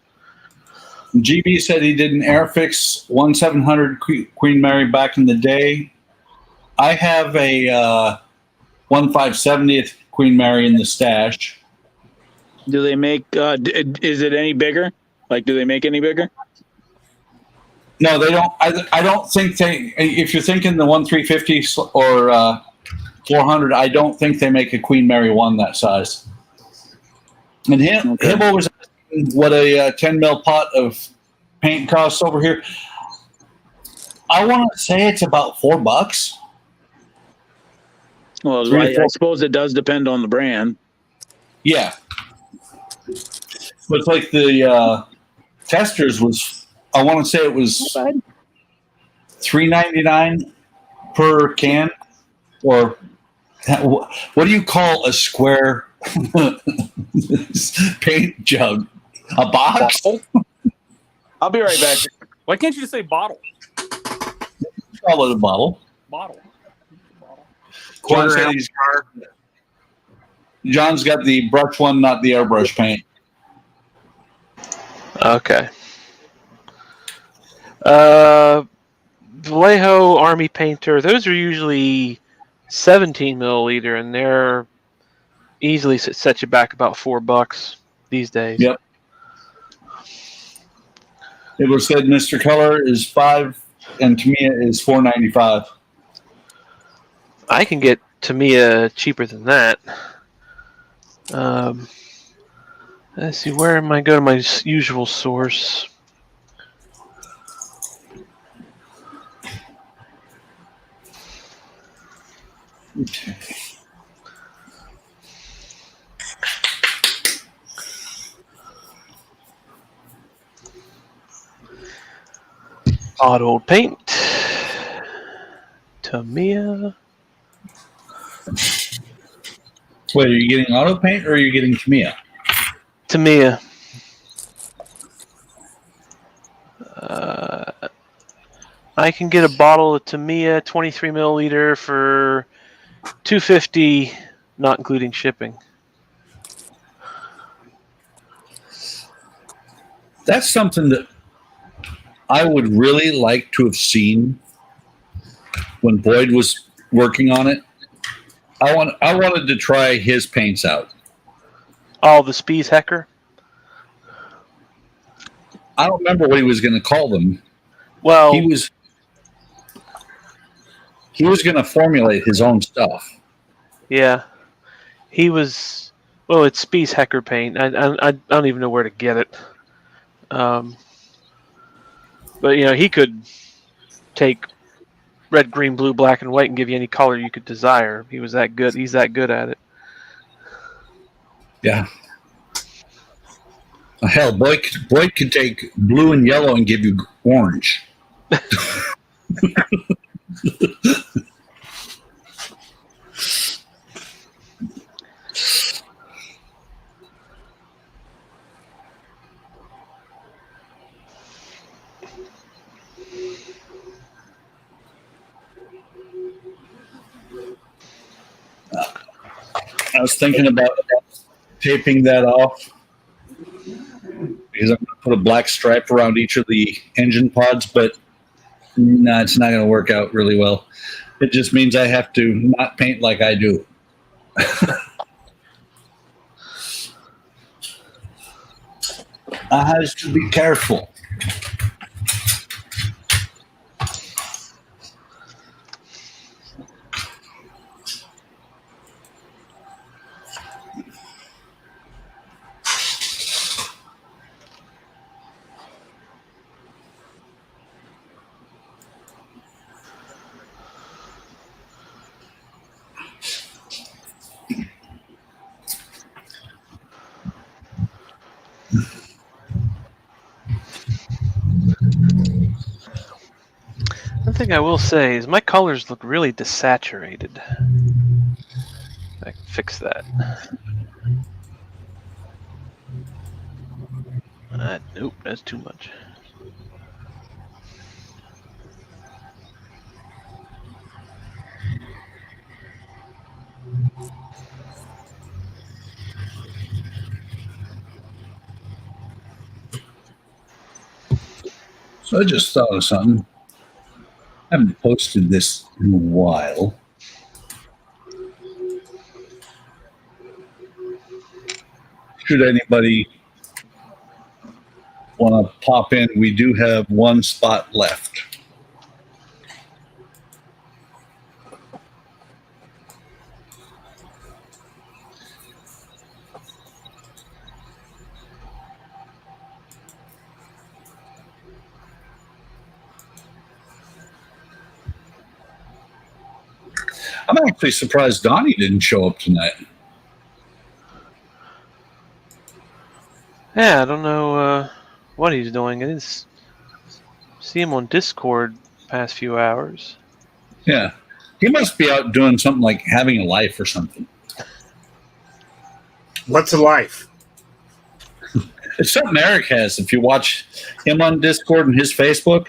GB said he did an Airfix 1700 Queen Mary back in the day. I have a 1570th Queen Mary in the stash. Do they make? Is it any bigger? Like, do they make any bigger? No, they don't. I don't think they. If you're thinking the 1350 or 400, I don't think they make a Queen Mary 1 that size. And Hibble was asking what a 10 mil pot of paint costs over here. I want to say it's about $4. Well, I suppose it does depend on the brand. Yeah, but it's like the testers was. I want to say it was $3.99 per can, or what do you call a square paint jug? A box? I'll be right back. Why can't you just say bottle? Call it a bottle. Bottle. John's got the brush one, not the airbrush paint. Okay. Vallejo Army Painter, those are usually 17 milliliter, and they're easily set you back about $4 these days. Yep. It was said Mr. Color is $5 and Tamiya is $4.95. I can get Tamiya cheaper than that. Let's see, where am I? Go to my usual source. Okay. Odd Old Paint. Tamiya. Wait, are you getting auto paint or are you getting Tamiya? Tamiya. I can get a bottle of Tamiya 23 milliliter for $2.50, not including shipping. That's something that I would really like to have seen when Boyd was working on it. I wanted to try his paints out. Oh, the Spies Hecker? I don't remember what he was going to call them. Well, He was going to formulate his own stuff. yeah. He was... Well, it's Spies Hecker paint. I don't even know where to get it. But, he could take red, green, blue, black, and white and give you any color you could desire. He was that good. He's that good at it. Yeah. Hell, Boyd could take blue and yellow and give you orange. I was thinking about taping that off because I'm going to put a black stripe around each of the engine pods, but no, it's not going to work out really well. It just means I have to not paint like I do. I have to be careful. One thing I will say is my colors look really desaturated. I can fix that. Nope, that's too much. So I just thought of something. I haven't posted this in a while. Should anybody want to pop in, we do have one spot left. I'm actually surprised Donnie didn't show up tonight. Yeah, I don't know what he's doing. I didn't see him on Discord past few hours. Yeah. He must be out doing something like having a life or something. What's a life? It's something Eric has. If you watch him on Discord and his Facebook,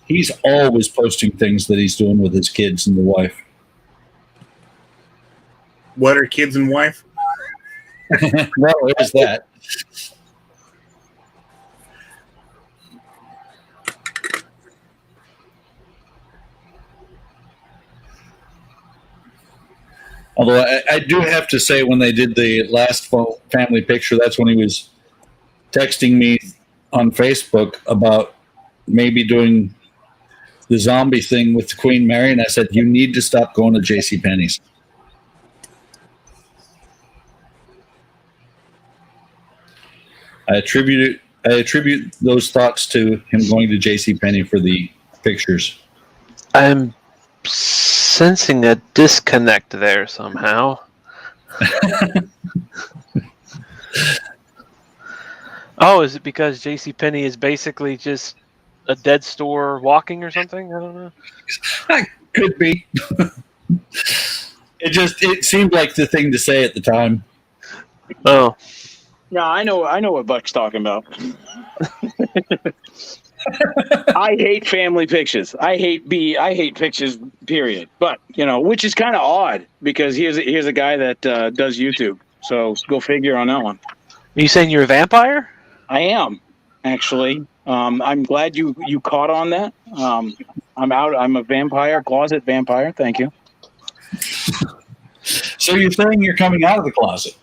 he's always posting things that he's doing with his kids and the wife. What are kids and wife? Well, there's that. Although I do have to say, when they did the last family picture, that's when he was texting me on Facebook about maybe doing the zombie thing with Queen Mary, and I said, you need to stop going to JCPenney's. I attribute those thoughts to him going to JCPenney for the pictures. I'm sensing a disconnect there somehow. Oh, is it because JCPenney is basically just a dead store walking or something? I don't know. Could be. It seemed like the thing to say at the time. Oh. Yeah, I know what Buck's talking about. I hate family pictures. I hate pictures, period. But, which is kind of odd because here's a guy that does YouTube. So go figure on that one. Are you saying you're a vampire? I am, actually. I'm glad you caught on that. I'm out. I'm a vampire, closet vampire. Thank you. So you're saying you're coming out of the closet?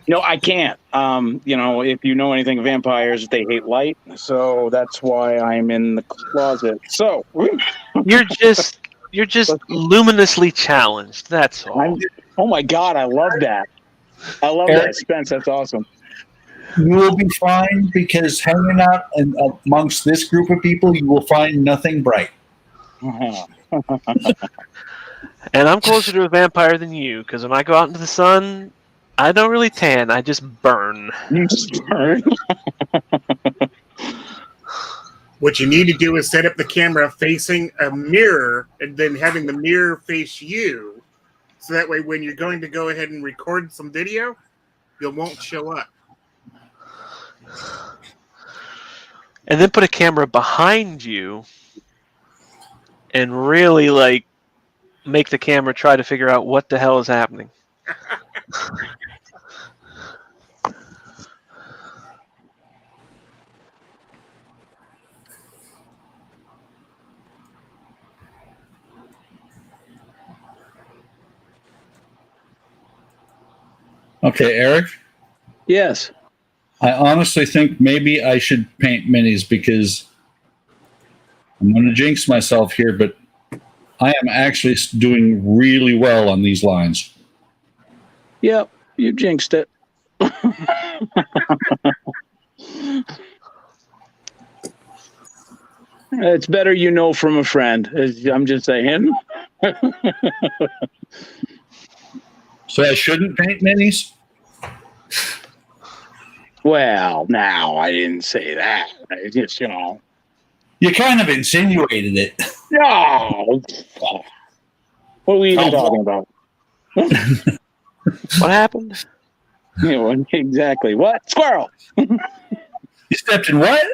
No, I can't. If you know anything of vampires, they hate light. So that's why I'm in the closet. So You're just luminously challenged. That's all. oh my God, I love that. I love that, Spence. That's awesome. You will be fine because hanging out amongst this group of people, you will find nothing bright. And I'm closer to a vampire than you because when I go out into the sun, I don't really tan. I just burn. You just burn. What you need to do is set up the camera facing a mirror and then having the mirror face you. So that way when you're going to go ahead and record some video, it won't show up. And then put a camera behind you and really like make the camera try to figure out what the hell is happening. Okay, Eric. Yes. I honestly think maybe I should paint minis because I'm going to jinx myself here, but I am actually doing really well on these lines. Yep. You jinxed it. It's better you know from a friend. I'm just saying. So I shouldn't paint minis? Well, now I didn't say that. I just, You kind of insinuated it. No. What are we even talking about? What happened? Exactly. What? Squirrel. You stepped in what?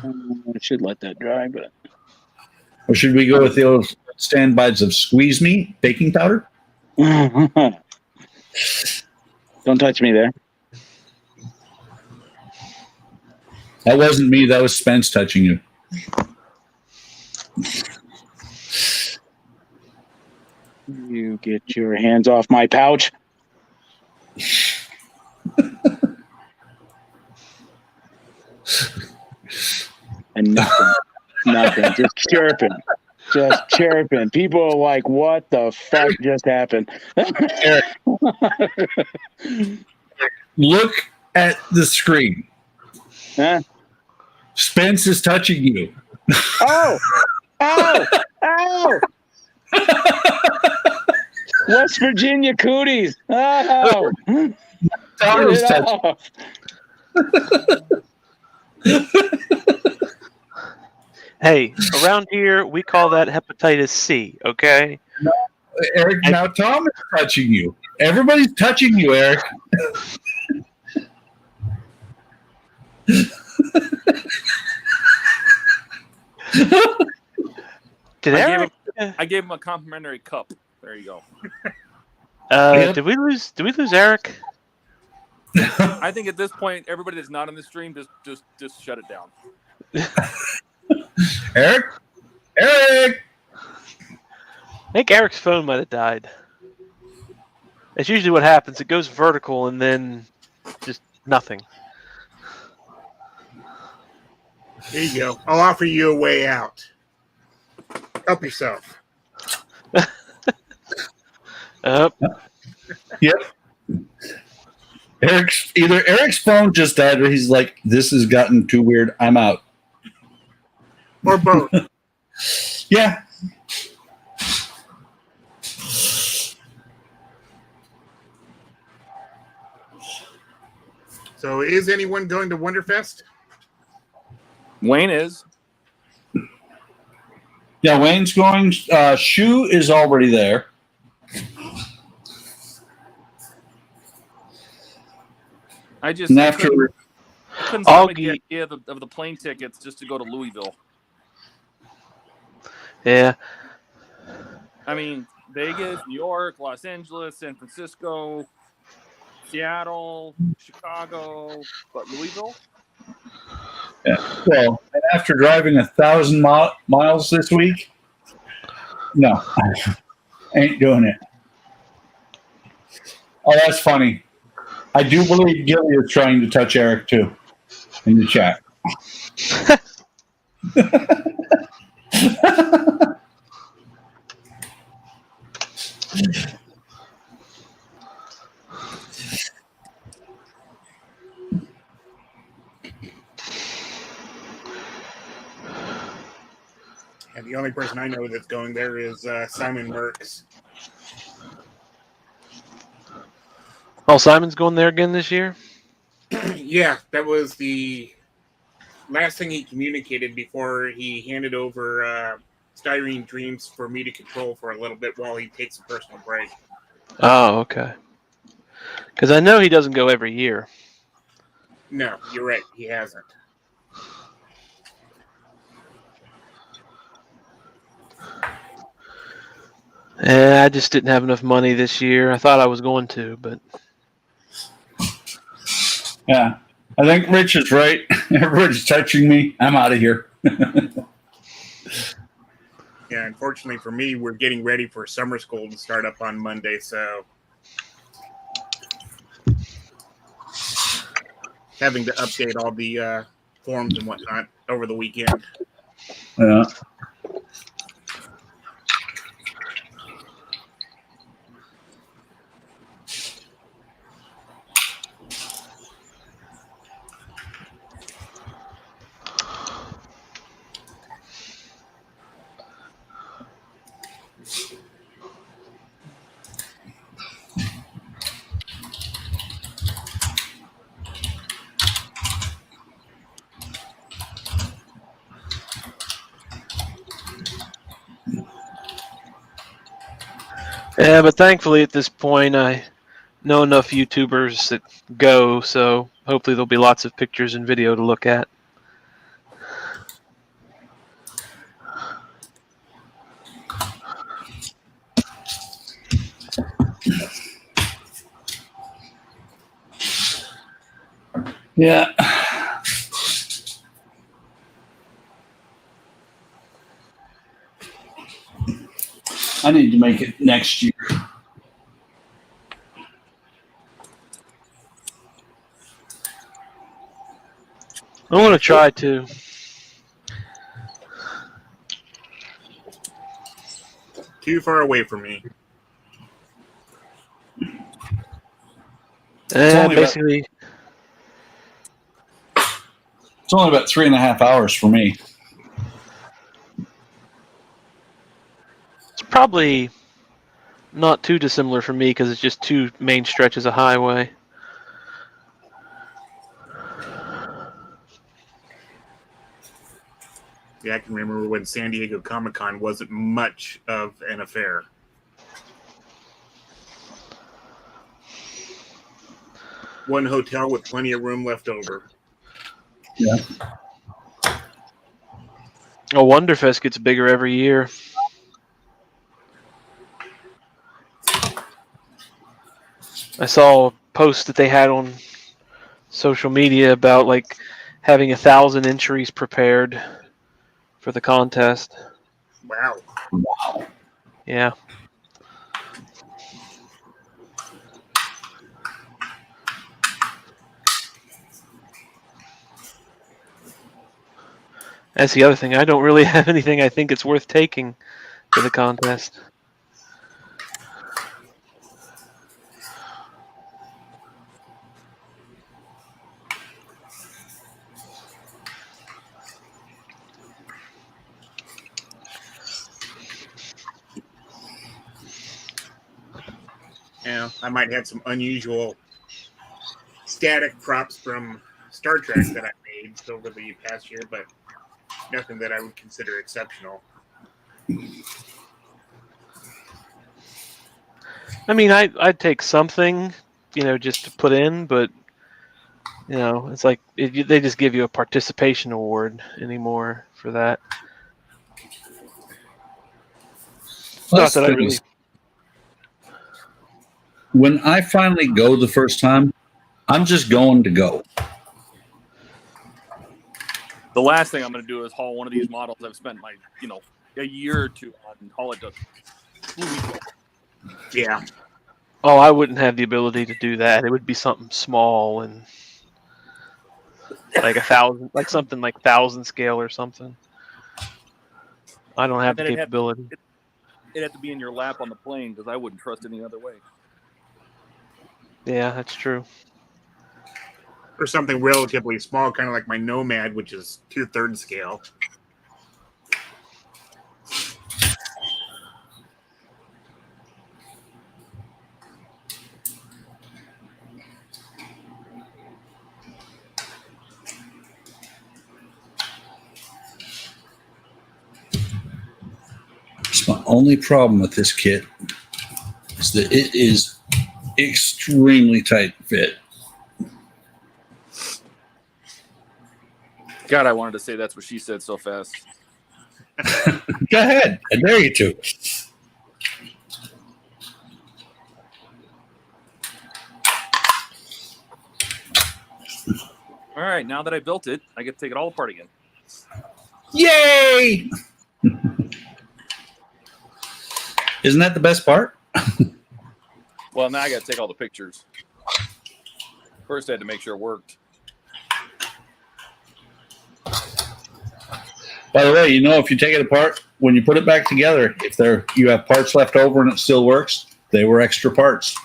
I should let that dry, but Or should we go with the old standbys of squeeze me, baking powder? don't touch me there. That wasn't me. That was Spence touching you. You get your hands off my pouch. And nothing, just chirping. People are like, what the fuck just happened? Look at the screen. Huh? Spence is touching you. Oh! West Virginia cooties. Oh! Tyler was Get it touching. off. Hey, around here we call that hepatitis C, okay? Eric, now Tom is touching you. Everybody's touching you, Eric. Did Eric? I gave him a complimentary cup. There you go. Yep. Did we lose Eric? I think at this point, everybody that's not on the stream, just shut it down. Eric? I think Eric's phone might have died. That's usually what happens. It goes vertical and then just nothing. There you go. I'll offer you a way out. Help yourself. Yep. Eric's phone just died, or he's like, "This has gotten too weird. I'm out." Or both. Yeah. So is anyone going to Wonderfest? Wayne is. Yeah, Wayne's going. Shu is already there. I just And I after couldn't stomach the idea of the plane tickets just to go to Louisville. Yeah. I mean, Vegas, New York, Los Angeles, San Francisco, Seattle, Chicago, but Louisville? Yeah. Well, after driving 1,000 miles this week, no, ain't doing it. Oh, that's funny. I do believe Gilly is trying to touch Eric too in the chat. And the only person I know that's going there is Simon Merckx. Oh, Simon's going there again this year? Yeah, that was the last thing he communicated before he handed over Styrene Dreams for me to control for a little bit while he takes a personal break. Oh, okay. Because I know he doesn't go every year. No, you're right. He hasn't. I just didn't have enough money this year. I thought I was going to, but Yeah. I think Rich is right. Everybody's touching me. I'm out of here. Yeah, unfortunately for me, we're getting ready for summer school to start up on Monday, so having to update all the forms and whatnot over the weekend. Yeah. yeah. But thankfully, at this point, I know enough YouTubers that go, so hopefully there'll be lots of pictures and video to look at. Yeah. I need to make it next year. I want to try to. Too far away from me. only about- Basically, It's only about 3.5 hours for me. it's probably not too dissimilar for me because it's just two main stretches of highway. Yeah, I can remember when San Diego Comic-Con wasn't much of an affair. One hotel with plenty of room left over. Yeah. Oh, Wonderfest gets bigger every year. I saw a post that they had on social media about like having 1,000 entries prepared for the contest. Wow. Wow. Yeah. That's the other thing. I don't really have anything I think it's worth taking to the contest. Yeah, I might have some unusual static props from Star Trek that I made over the past year, but nothing that I would consider exceptional. I mean, I'd take something, just to put in, but it's like they just give you a participation award anymore for that. Well, Not that's that the I thing really. is, when I finally go the first time, I'm just going to go. The last thing I'm going to do is haul one of these models I've spent a year or two on and haul it to Louisville. Yeah. Oh, I wouldn't have the ability to do that. It would be something small and like 1,000, like something like 1,000 scale or something. I don't have the Then capability. it'd have to be in your lap on the plane because I wouldn't trust any other way. Yeah, that's true. Or something relatively small, kind of like my Nomad, which is 2/3 scale. That's my only problem with this kit is that it is extremely tight fit. God, I wanted to say that's what she said so fast. Go ahead. I dare you to. All right, now that I built it, I get to take it all apart again. Yay! Isn't that the best part? Well, now I got to take all the pictures. First, I had to make sure it worked. By the way, you know, if you take it apart, when you put it back together, if you have parts left over and it still works, they were extra parts.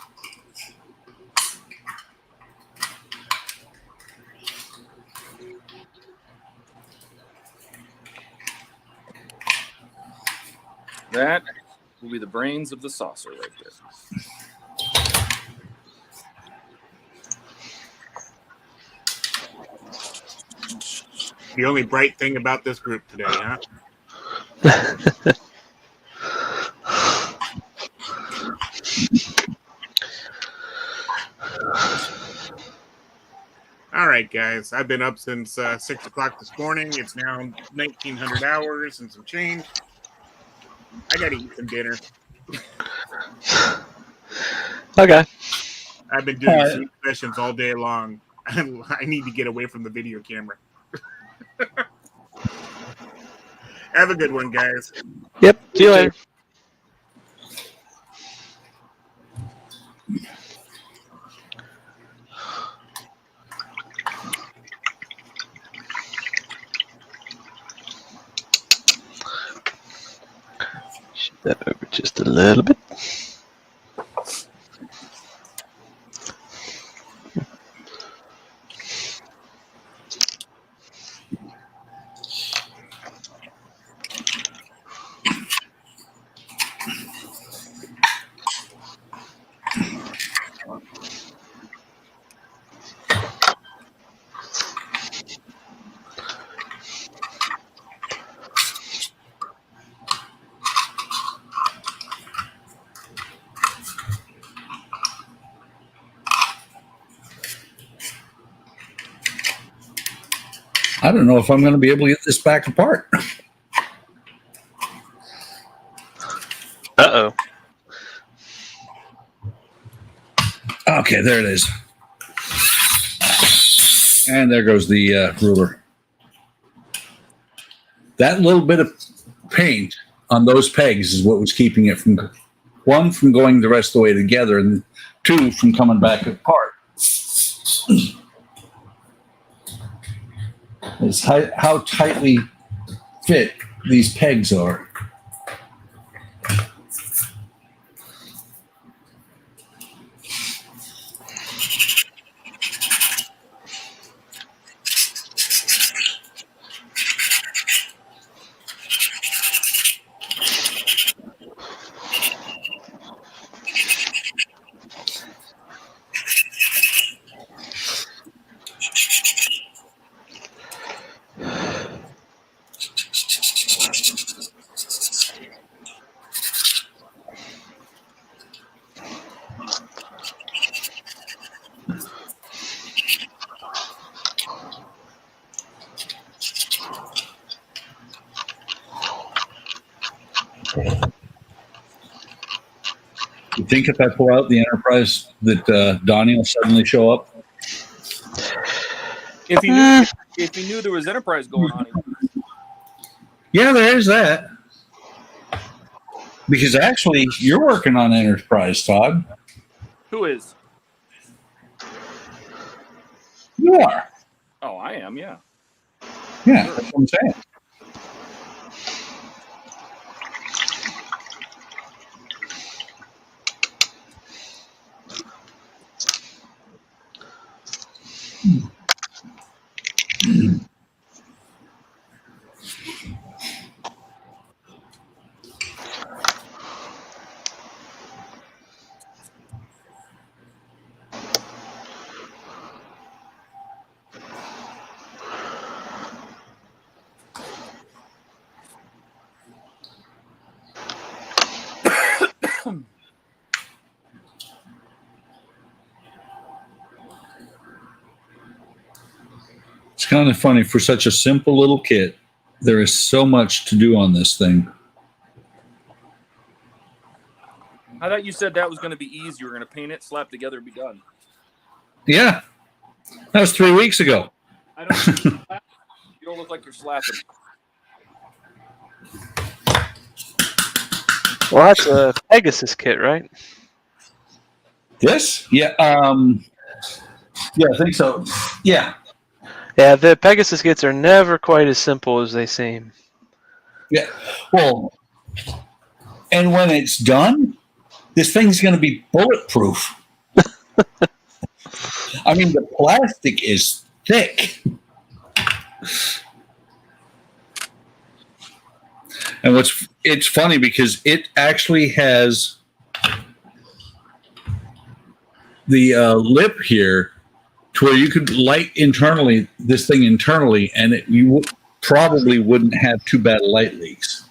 That will be the brains of the saucer right there. The only bright thing about this group today, huh? All right, guys. I've been up since 6 o'clock this morning. It's now 1900 hours and some change. I got to eat some dinner. Okay. I've been doing Zoom sessions all day long. I need to get away from the video camera. Have a good one, guys. Yep. See you later. Shift that over just a little bit. I don't know if I'm going to be able to get this back apart. Uh-oh. Okay, there it is. And there goes the ruler. That little bit of paint on those pegs is what was keeping it from, one, from going the rest of the way together, and two, from coming back apart. It's how tightly fit these pegs are. You think if I pull out the Enterprise that Donnie will suddenly show up? If he knew there was Enterprise going on, Yeah, there is that. Because actually, you're working on Enterprise, Todd. who is? You are. Oh, I am. Yeah. Yeah, that's what I'm saying. kind of funny for such a simple little kit. There is so much to do on this thing. I thought you said that was going to be easy. You were going to paint it, slap together, and be done. Yeah, that was 3 weeks ago. I don't. You don't look like you're slapping. Well, that's a Pegasus kit, right? This? Yeah. Yeah, I think so. Yeah. Yeah, the Pegasus kits are never quite as simple as they seem. Yeah. Well, and when it's done, this thing's going to be bulletproof. I mean, the plastic is thick. And it's funny because it actually has the lip here to where you could light this thing internally, and you probably wouldn't have too bad light leaks.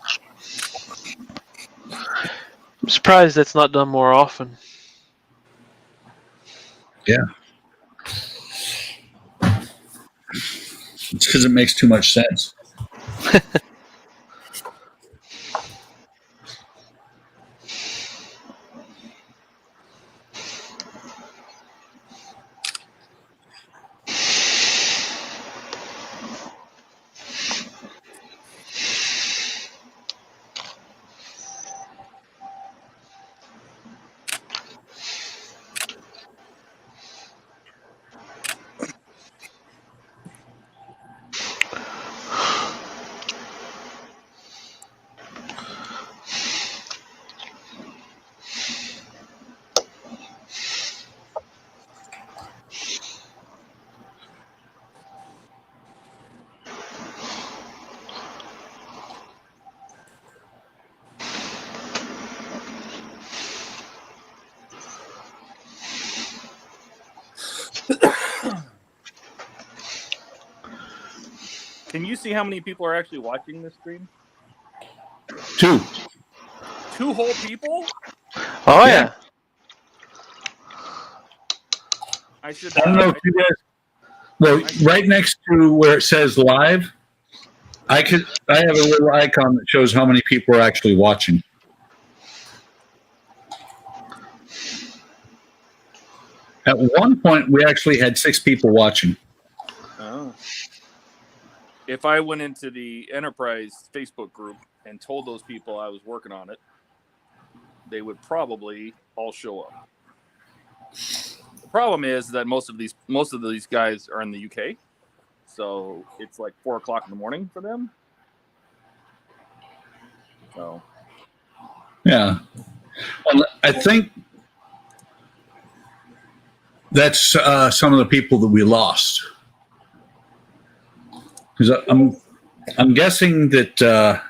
I'm surprised that's not done more often. Yeah. It's because it makes too much sense. Can you see how many people are actually watching this stream? 2. 2 whole people? Oh, yeah. I should. I don't know if you guys. Well, right next to where it says live, I have a little icon that shows how many people are actually watching. At one point, we actually had 6 people watching. Oh. If I went into the Enterprise Facebook group and told those people I was working on it, they would probably all show up. The problem is that most of these guys are in the UK, so it's like 4 o'clock in the morning for them. So, Yeah. Well, I think that's some of the people that we lost. Because I'm guessing that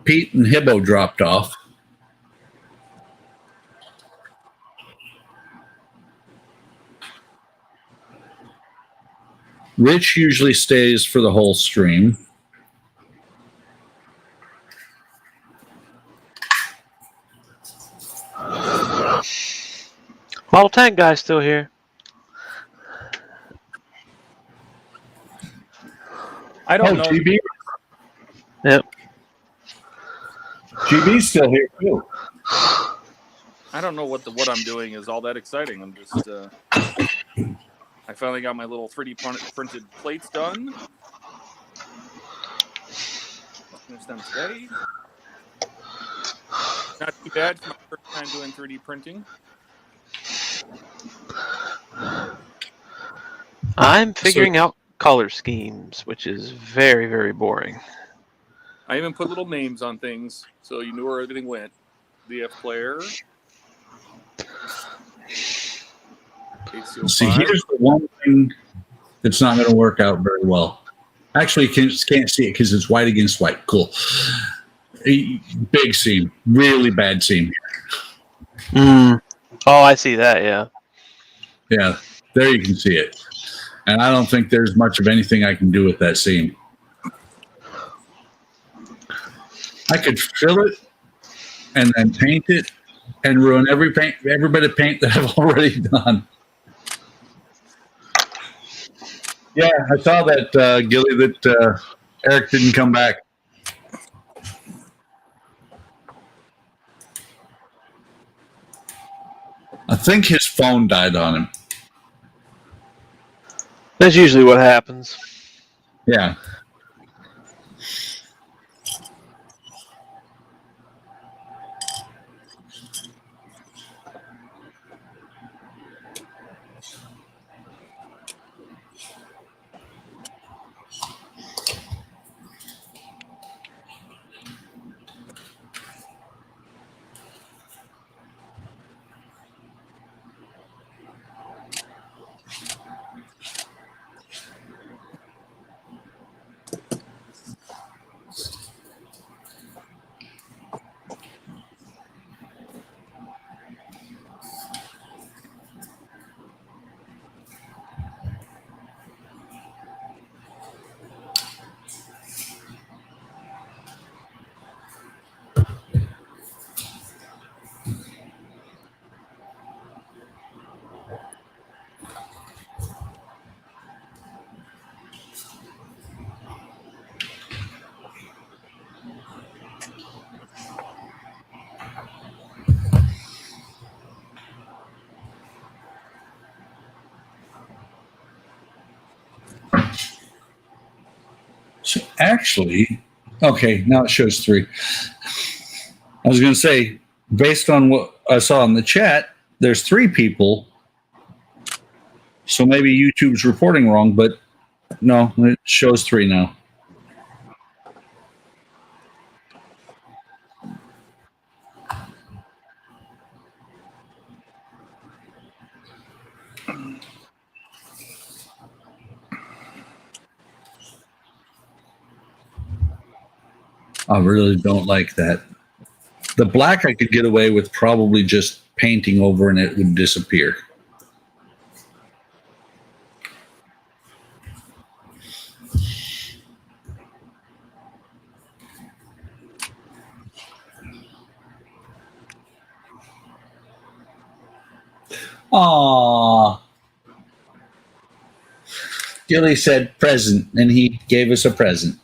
Pete and Hibbo dropped off. Rich usually stays for the whole stream. Model Tank guy's still here. I don't know. GB? Yep. GB's still here too. I don't know what I'm doing is all that exciting. I'm just. I finally got my little 3D printed plates done. Finish them today. Not too bad for my first time doing 3D printing. I'm figuring out color schemes, which is very, very boring. I even put little names on things so you knew where everything went. VF player. See, here's the one thing that's not going to work out very well. Actually, you can't see it because it's white against white. Cool. Big seam. Really bad seam. Oh, I see that, yeah. Yeah, there you can see it. And I don't think there's much of anything I can do with that seam. I could fill it and then paint it and ruin every bit of paint that I've already done. Yeah, I saw that, Gilly, that Eric didn't come back. I think his phone died on him. That's usually what happens. Yeah. So actually, okay, now it shows 3. I was going to say, based on what I saw in the chat, there's 3 people. So maybe YouTube's reporting wrong, but no, it shows 3 now. I really don't like that. The black I could get away with probably just painting over and it would disappear. Aww. Gilly said present, and he gave us a present.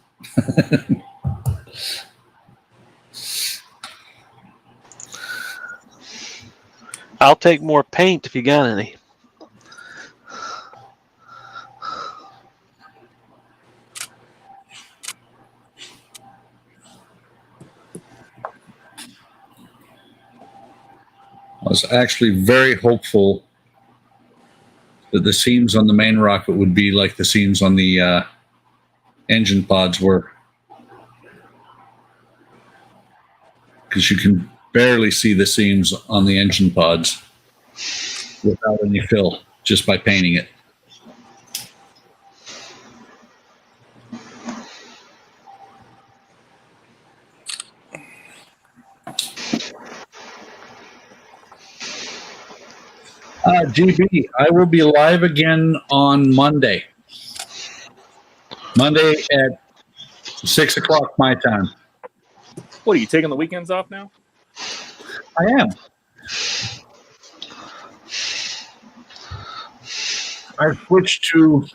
I'll take more paint if you got any. I was actually very hopeful that the seams on the main rocket would be like the seams on the engine pods were. Because you can barely see the seams on the engine pods without any fill, just by painting it. GB, I will be live again on Monday. Monday at 6 o'clock my time. What, are you taking the weekends off now? I am. I switched to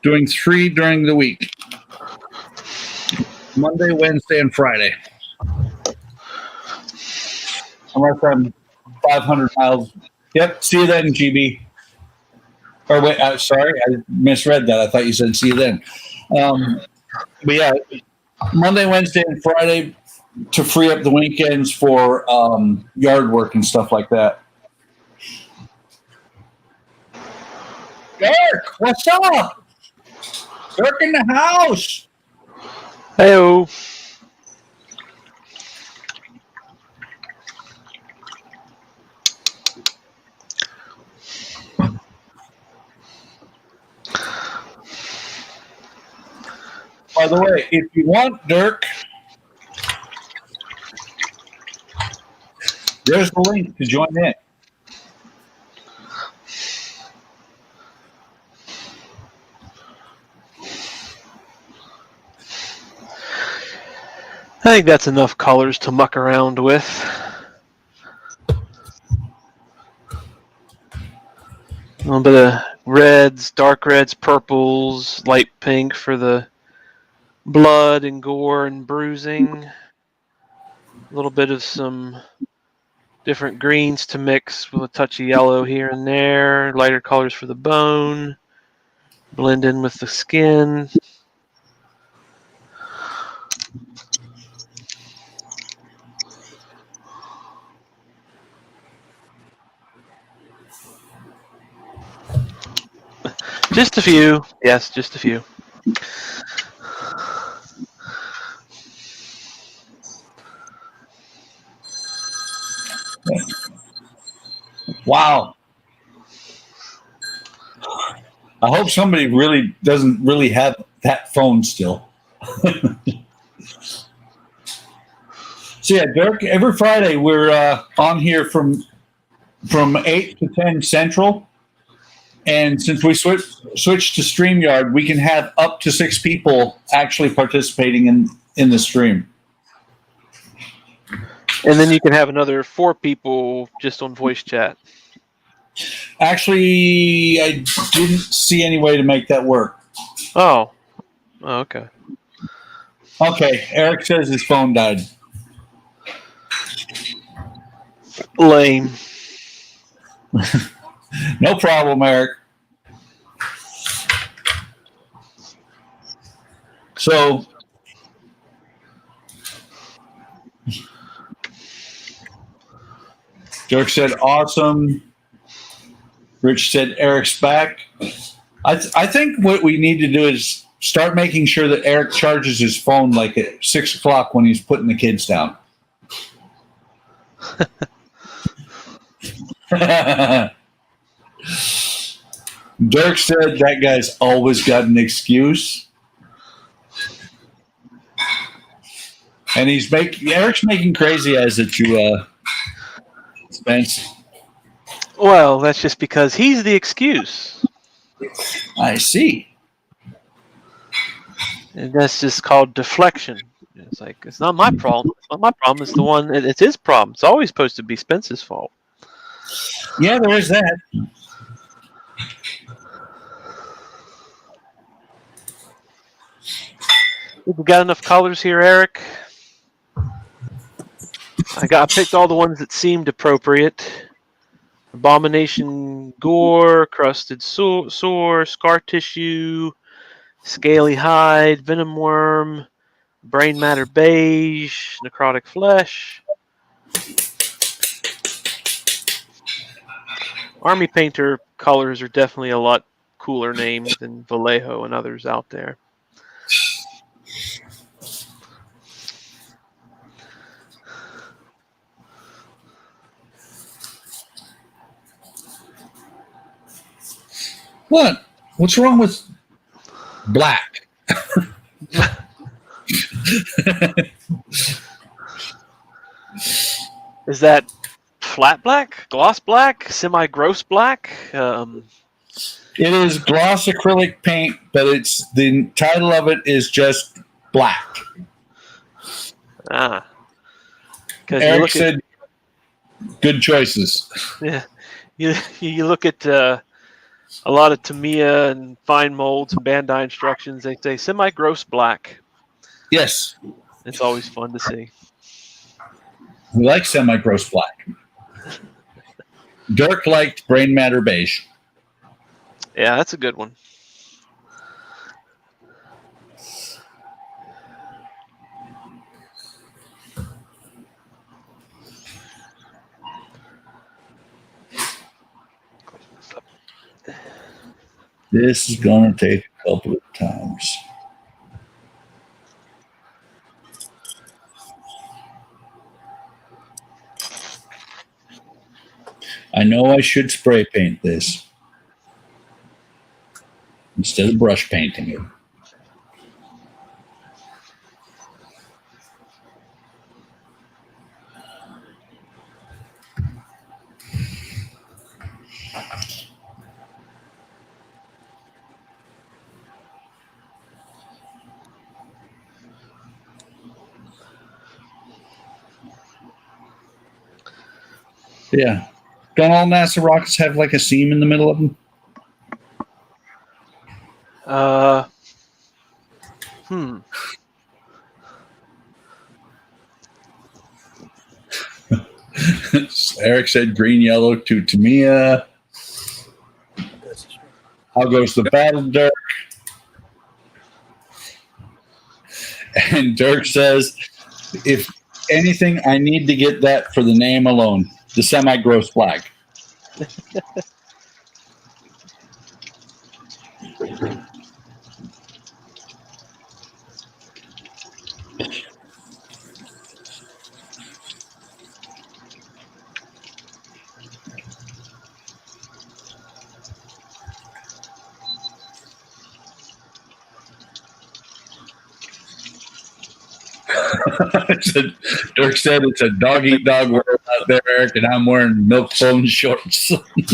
doing 3 during the week. Monday, Wednesday, and Friday. Unless I'm 500 miles. Yep, see you then, GB. Or wait, sorry, I misread that. I thought you said see you then. But yeah, Monday, Wednesday, and Friday to free up the weekends for yard work and stuff like that. Dirk, what's up? Dirk in the house. Hey-o. By the way, if you want Dirk, there's the link to join in. I think that's enough colors to muck around with. A little reds, dark reds, purples, light pink for the blood and gore and bruising. A little bit of some different greens to mix with a touch of yellow here and there. Lighter colors for the bone. Blend in with the skin. Just a few. Yes, just a few. Wow. I hope somebody really doesn't really have that phone still. So yeah, Dirk, every Friday we're on here from 8 to 10 Central. And since we switched to StreamYard, we can have up to 6 people actually participating in the stream. And then you can have another 4 people just on voice chat. Actually, I didn't see any way to make that work. Oh, okay. Okay, Eric says his phone died. Lame. No problem, Eric. So, Dirk said, awesome. Rich said, Eric's back. I think what we need to do is start making sure that Eric charges his phone like at 6 o'clock when he's putting the kids down. Dirk said that guy's always got an excuse. And Eric's making crazy eyes at you, Spence. Well, that's just because he's the excuse. I see. And that's just called deflection. It's like, it's not my problem. It's not my problem. It's the one, it's his problem. It's always supposed to be Spence's fault. Yeah, there is that. We got enough colors here, Eric. I picked all the ones that seemed appropriate. Abomination gore, crusted sore, scar tissue, scaly hide, venom worm, brain matter beige, necrotic flesh. Army Painter colors are definitely a lot cooler named than Vallejo and others out there. What? What's wrong with black? Is that flat black, gloss black, semi-gross black? It is gloss acrylic paint, but the title of it is just black. Because Eric said, "Good choices." Yeah, you look at a lot of Tamiya and fine molds and Bandai instructions. They say semi-gross black. Yes, It's always fun to see. we like semi-gross black. Dirk liked brain matter beige. Yeah, that's a good one. This is going to take a couple of times. I know I should spray paint this instead of brush painting it. Yeah. Don't all NASA rockets have like a seam in the middle of them? Eric said green, yellow to Tamia. How goes the battle, Dirk? And Dirk says, if anything, I need to get that for the name alone. The semi-gross flag. Dirk said it's a dog-eat-dog world out there, Eric, and I'm wearing milk phone shorts. Good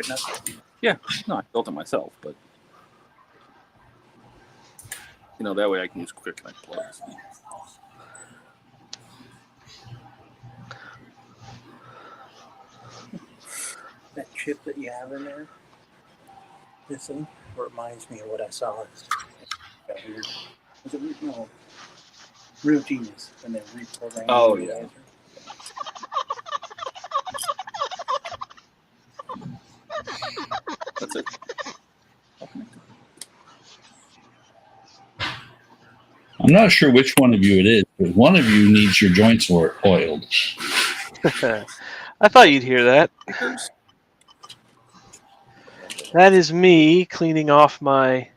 enough. Yeah, no, I built it myself, but that way I can use quick connect plugs. That chip that you have in there, this thing reminds me of what I saw. Weird. Was it weird? No. Real Genius, and then reprogramming. Oh, yeah. That's it. I'm not sure which one of you it is, but one of you needs your joints oiled. I thought you'd hear that. That is me cleaning off my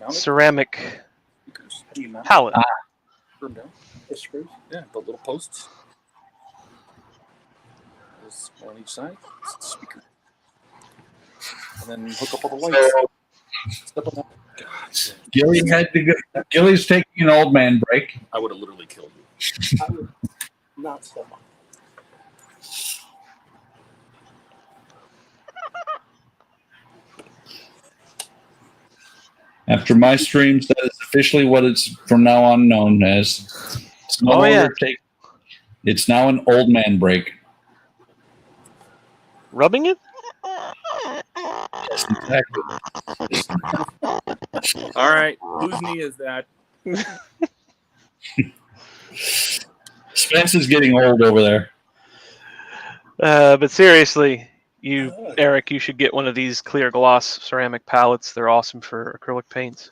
ceramic How do you mount pallet. Screw 'em down. the screws? Yeah, the little posts. There's one on each side. It's the speaker. And then hook up all the lights. Step on that. God, Gilly had to go. Gilly's taking an old man break. I would have literally killed you. I would not step on. After my streams, that is officially what it's from now on known as. It's no longer it's now an old man break. Rubbing it? Yes, exactly. All right, whose knee is that? Spence is getting old over there. But seriously, Eric, you should get one of these clear gloss ceramic palettes. They're awesome for acrylic paints.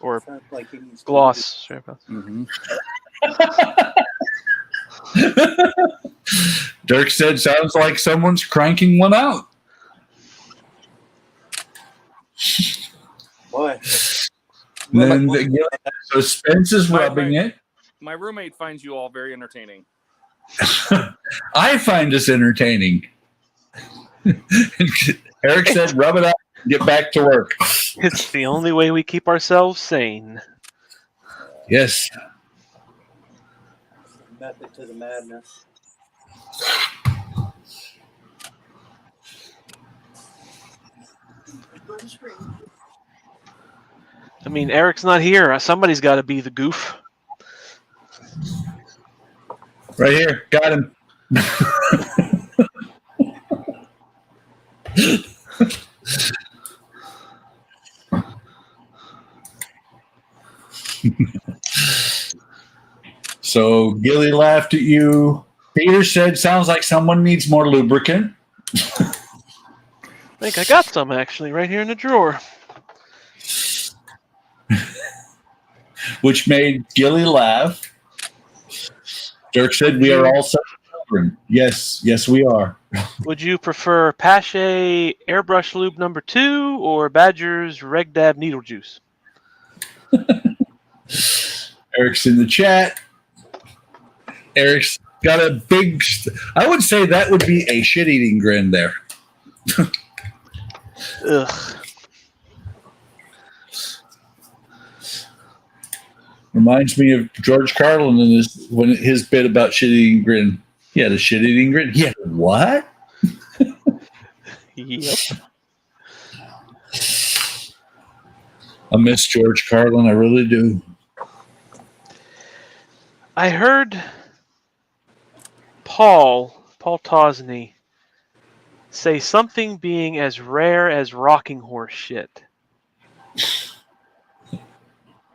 Or Sounds like he needs to gloss ceramic palettes. Mm-hmm. Dirk said, sounds like someone's cranking one out. Boy. Then so Spence is rubbing it. My roommate finds you all very entertaining. I find this entertaining. Eric said, rub it out and get back to work. It's the only way we keep ourselves sane. Yes. Method to the madness. I mean, Eric's not here. Somebody's got to be the goof. Right here. Got him. So Gilly laughed at you. Peter said, sounds like someone needs more lubricant. I think I got some actually right here in the drawer. Which made Gilly laugh. Dirk said, we are all such children. Yes, we are. Would you prefer Pache Airbrush Lube number 2 or Badger's Reg Dab Needle Juice? Eric's in the chat. Eric's got a big... I would say that would be a shit-eating grin there. Ugh. Reminds me of George Carlin and his bit about shit-eating grin. He had a shit-eating grin. He had what? Yep. I miss George Carlin. I really do. I heard Paul Tosney say something being as rare as rocking horse shit.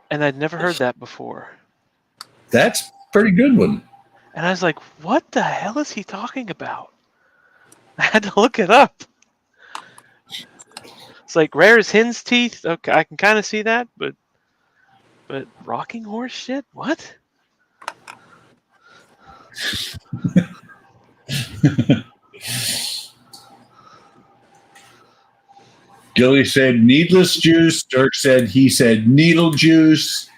And I'd never heard that before. That's pretty good one. And I was like, what the hell is he talking about? I had to look it up. It's like rare as hen's teeth. Okay, I can kind of see that, but rocking horse shit? What? Gilly said needless juice. Dirk said he said needle juice.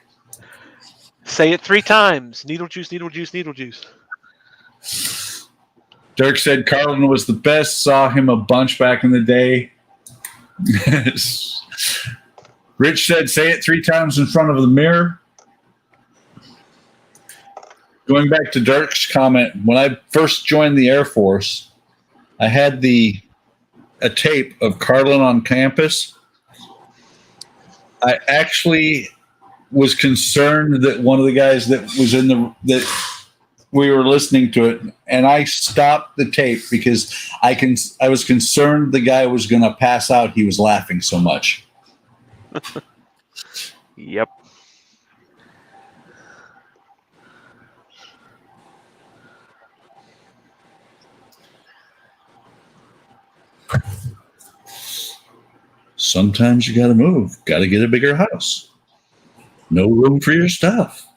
Say it 3 times. Needle juice, needle juice, needle juice. Dirk said Carlin was the best. Saw him a bunch back in the day. Rich said say it 3 times in front of the mirror. Going back to Dirk's comment, when I first joined the Air Force, I had a tape of Carlin on campus. I actually was concerned that one of the guys that was that we were listening to it, and I stopped the tape because I was concerned the guy was going to pass out. He was laughing so much. Yep. Sometimes you got to move. Got to get a bigger house. No room for your stuff.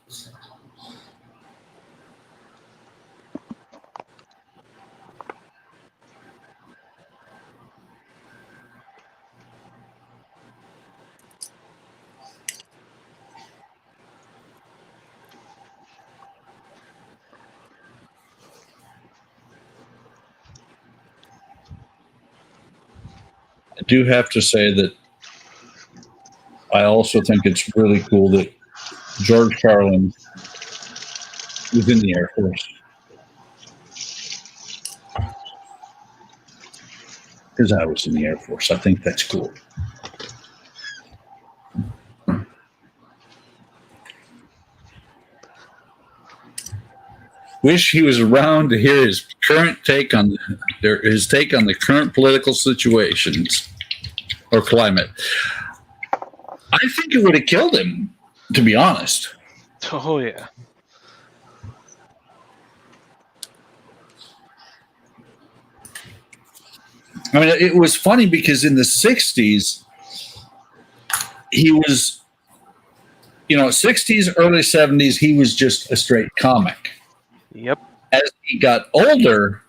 I do have to say that I also think it's really cool that George Carlin was in the Air Force. Because I was in the Air Force. I think that's cool. Wish he was around to hear his current take on the current political situations or climate. I think it would have killed him, to be honest. Oh, yeah. I mean, it was funny because in the 60s, he was, 60s, early 70s, he was just a straight comic. Yep. As he got older,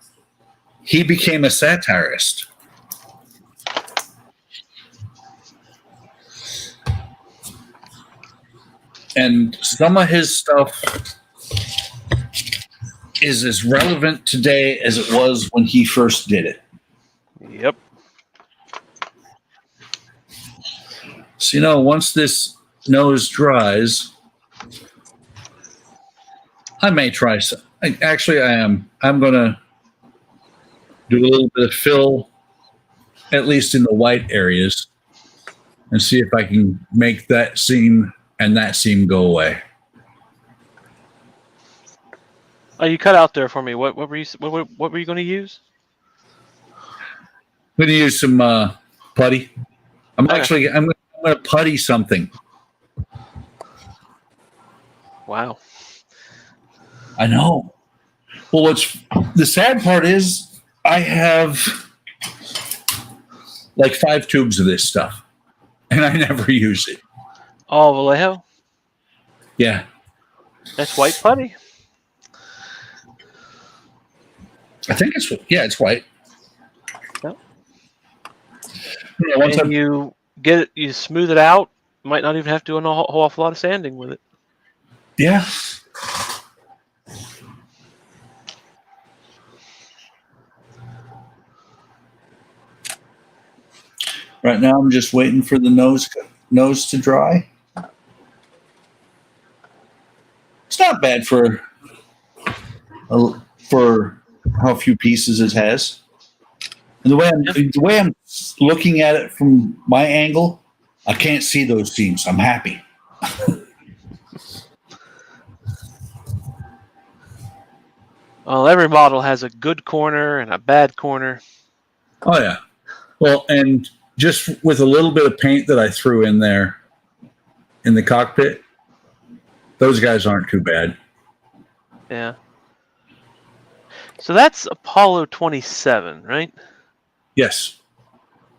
he became a satirist. And some of his stuff is as relevant today as it was when he first did it. Yep. So, once this nose dries, I may try some. Actually, I am. I'm going to do a little bit of fill, at least in the white areas, and see if I can make that seam and that seam go away. Oh, you cut out there for me. What were you going to use? I'm going to use some putty. I'm going to putty something. Wow. I know. Well, the sad part is I have like 5 tubes of this stuff, and I never use it. Oh, Vallejo? Yeah. That's white putty? I think it's white. Yep. Once and you smooth it out, might not even have to do a whole awful lot of sanding with it. Yeah. Right now, I'm just waiting for the nose to dry. It's not bad for how few pieces it has. And the way I'm looking at it from my angle, I can't see those seams. I'm happy. Well, every model has a good corner and a bad corner. Oh yeah. Well, and just with a little bit of paint that I threw in there in the cockpit, those guys aren't too bad. Yeah. So that's Apollo 27, right? Yes.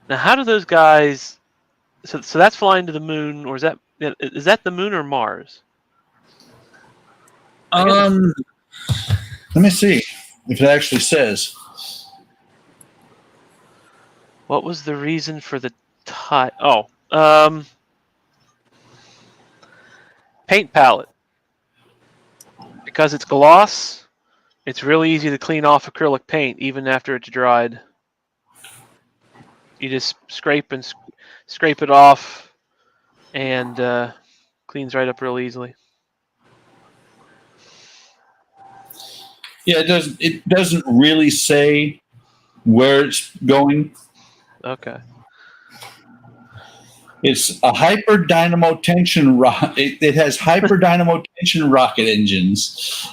Now, how do those guys? So that's flying to the moon, or is that the moon or Mars? I guess Let me see if it actually says. What was the reason for the tie? Oh, paint palette. Because it's gloss, it's really easy to clean off acrylic paint even after it's dried. You just scrape it off, and cleans right up real easily. Yeah, it doesn't really say where it's going. Okay. It's a hyper dynamo tension it has hyper dynamo tension rocket engines.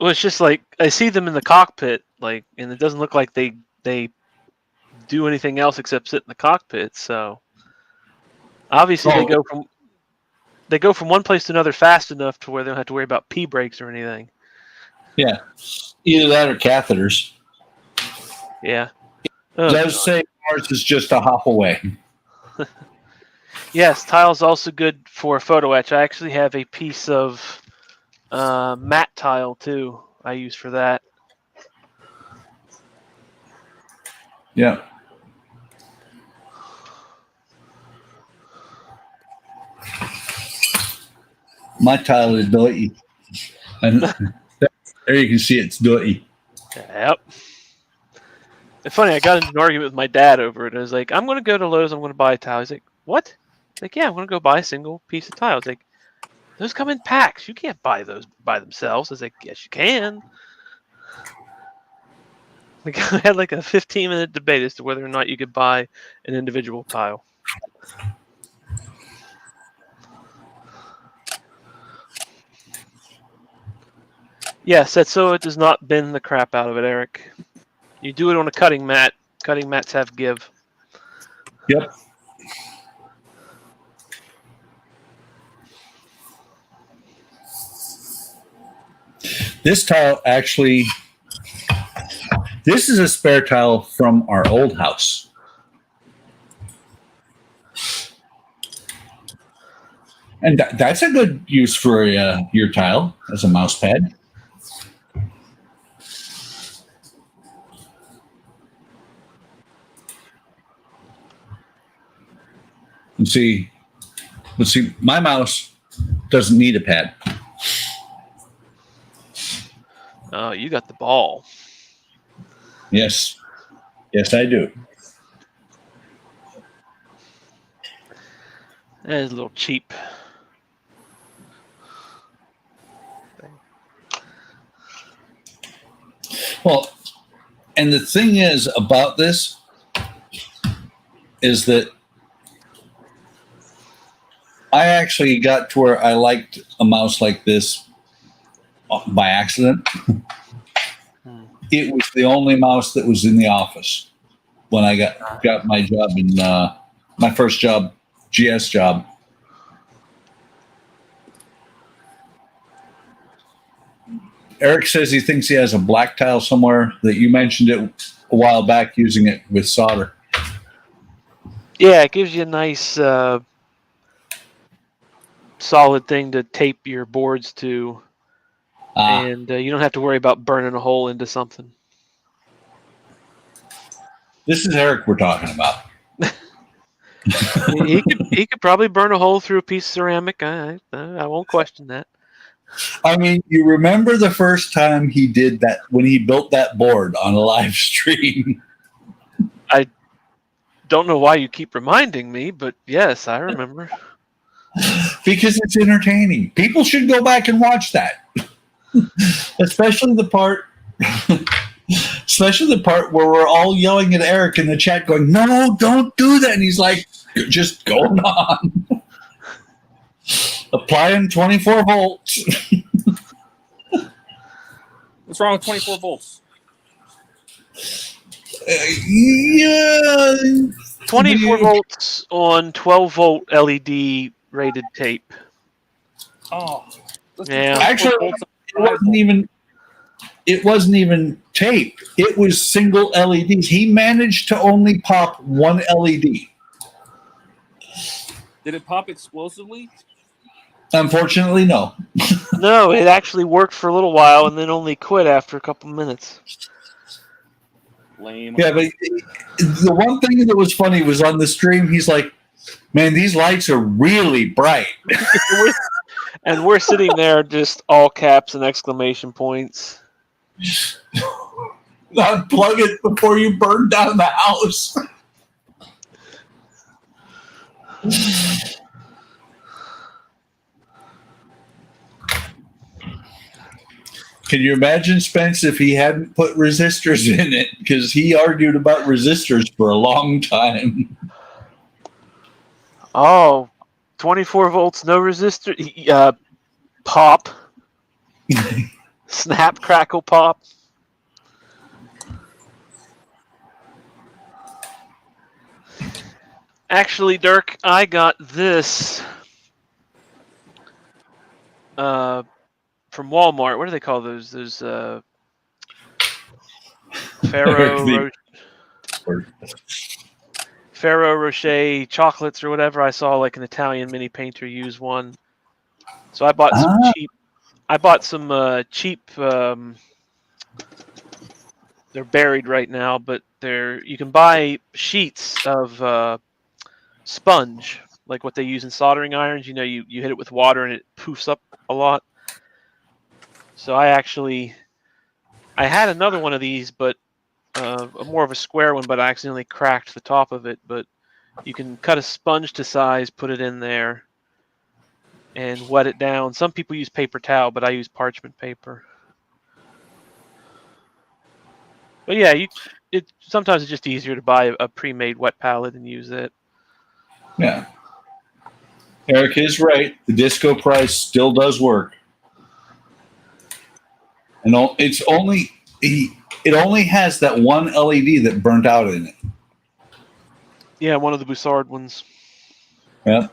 Well, it's just like I see them in the cockpit, and it doesn't look like they do anything else except sit in the cockpit. So obviously they go from one place to another fast enough to where they don't have to worry about pee breaks or anything. Yeah, either that or catheters. Yeah. It does say Mars is just a hop away. Yes, tile's also good for photo etch. I actually have a piece of matte tile too. I use for that. Yeah. My tile is dirty. And there you can see it's dirty. Yep. It's funny, I got into an argument with my dad over it. I was like, I'm going to go to Lowe's, I'm going to buy a tile. He's like, what? Like, yeah, I'm going to go buy a single piece of tile. I was like, those come in packs. You can't buy those by themselves. I was like, yes, you can. Like, I had like a 15-minute debate as to whether or not you could buy an individual tile. Yes, that's so it does not bend the crap out of it, Eric. You do it on a cutting mat. Cutting mats have give. Yep. This tile actually, this is a spare tile from our old house. And that's a good use for your tile as a mouse pad. Let's see, my mouse doesn't need a pad. Oh, you got the ball. Yes, I do. That is a little cheap. Well, and the thing is about this is that I actually got to where I liked a mouse like this by accident. It was the only mouse that was in the office when I got my job in my first job, GS job. Eric says he thinks he has a black tile somewhere that you mentioned it a while back using it with solder. Yeah, it gives you a nice solid thing to tape your boards to, and you don't have to worry about burning a hole into something. This is Eric we're talking about. he could probably burn a hole through a piece of ceramic. I won't question that. I mean, you remember the first time he did that when he built that board on a live stream? I don't know why you keep reminding me, but yes, I remember. Because it's entertaining. People should go back and watch that. Especially the part where we're all yelling at Eric in the chat going, no, don't do that. And he's like, just going on. Applying 24 volts. What's wrong with 24 volts? Yeah. 24 volts on 12 volt LED rated tape. Oh. Let's Yeah. just Actually, bolts on it wasn't even. It wasn't even tape. It was single LEDs. He managed to only pop one LED. Did it pop explosively? Unfortunately, no. No, it actually worked for a little while and then only quit after a couple minutes. Lame. Yeah, but the one thing that was funny was on the stream. He's like, "Man, these lights are really bright." And we're sitting there just all caps and exclamation points. Unplug it before you burn down the house. Can you imagine, Spence, if he hadn't put resistors in it? Because he argued about resistors for a long time. Oh, 24 volts, no resistor. Pop. Snap, crackle, pop. Actually, Dirk, I got this from Walmart. What do they call those? Those Ferrero Rocher chocolates or whatever. I saw like an Italian mini painter use one. So I bought some cheap. I bought some cheap. They're buried right now, but you can buy sheets of sponge, like what they use in soldering irons. You know, you hit it with water and it poofs up a lot. So I had another one of these, but more of a square one, but I accidentally cracked the top of it. But you can cut a sponge to size, put it in there, and wet it down. Some people use paper towel, but I use parchment paper. But yeah, sometimes it's just easier to buy a pre-made wet palette and use it. Yeah. Eric is right. The disco price still does work. And it only has that one LED that burnt out in it. Yeah, one of the Bussard ones. Yeah.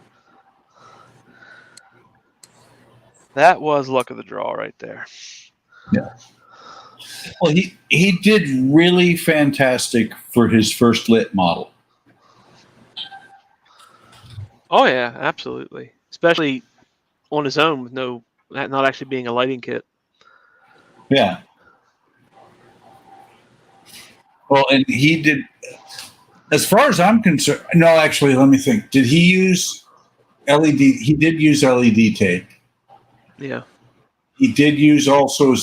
That was luck of the draw right there. Yeah. Well, he did really fantastic for his first lit model. Oh yeah, absolutely. Especially on his own with not actually being a lighting kit. Yeah. Well, and he did, as far as I'm concerned. No, actually, let me think. Did he use LED? He did use LED tape. Yeah. He did use also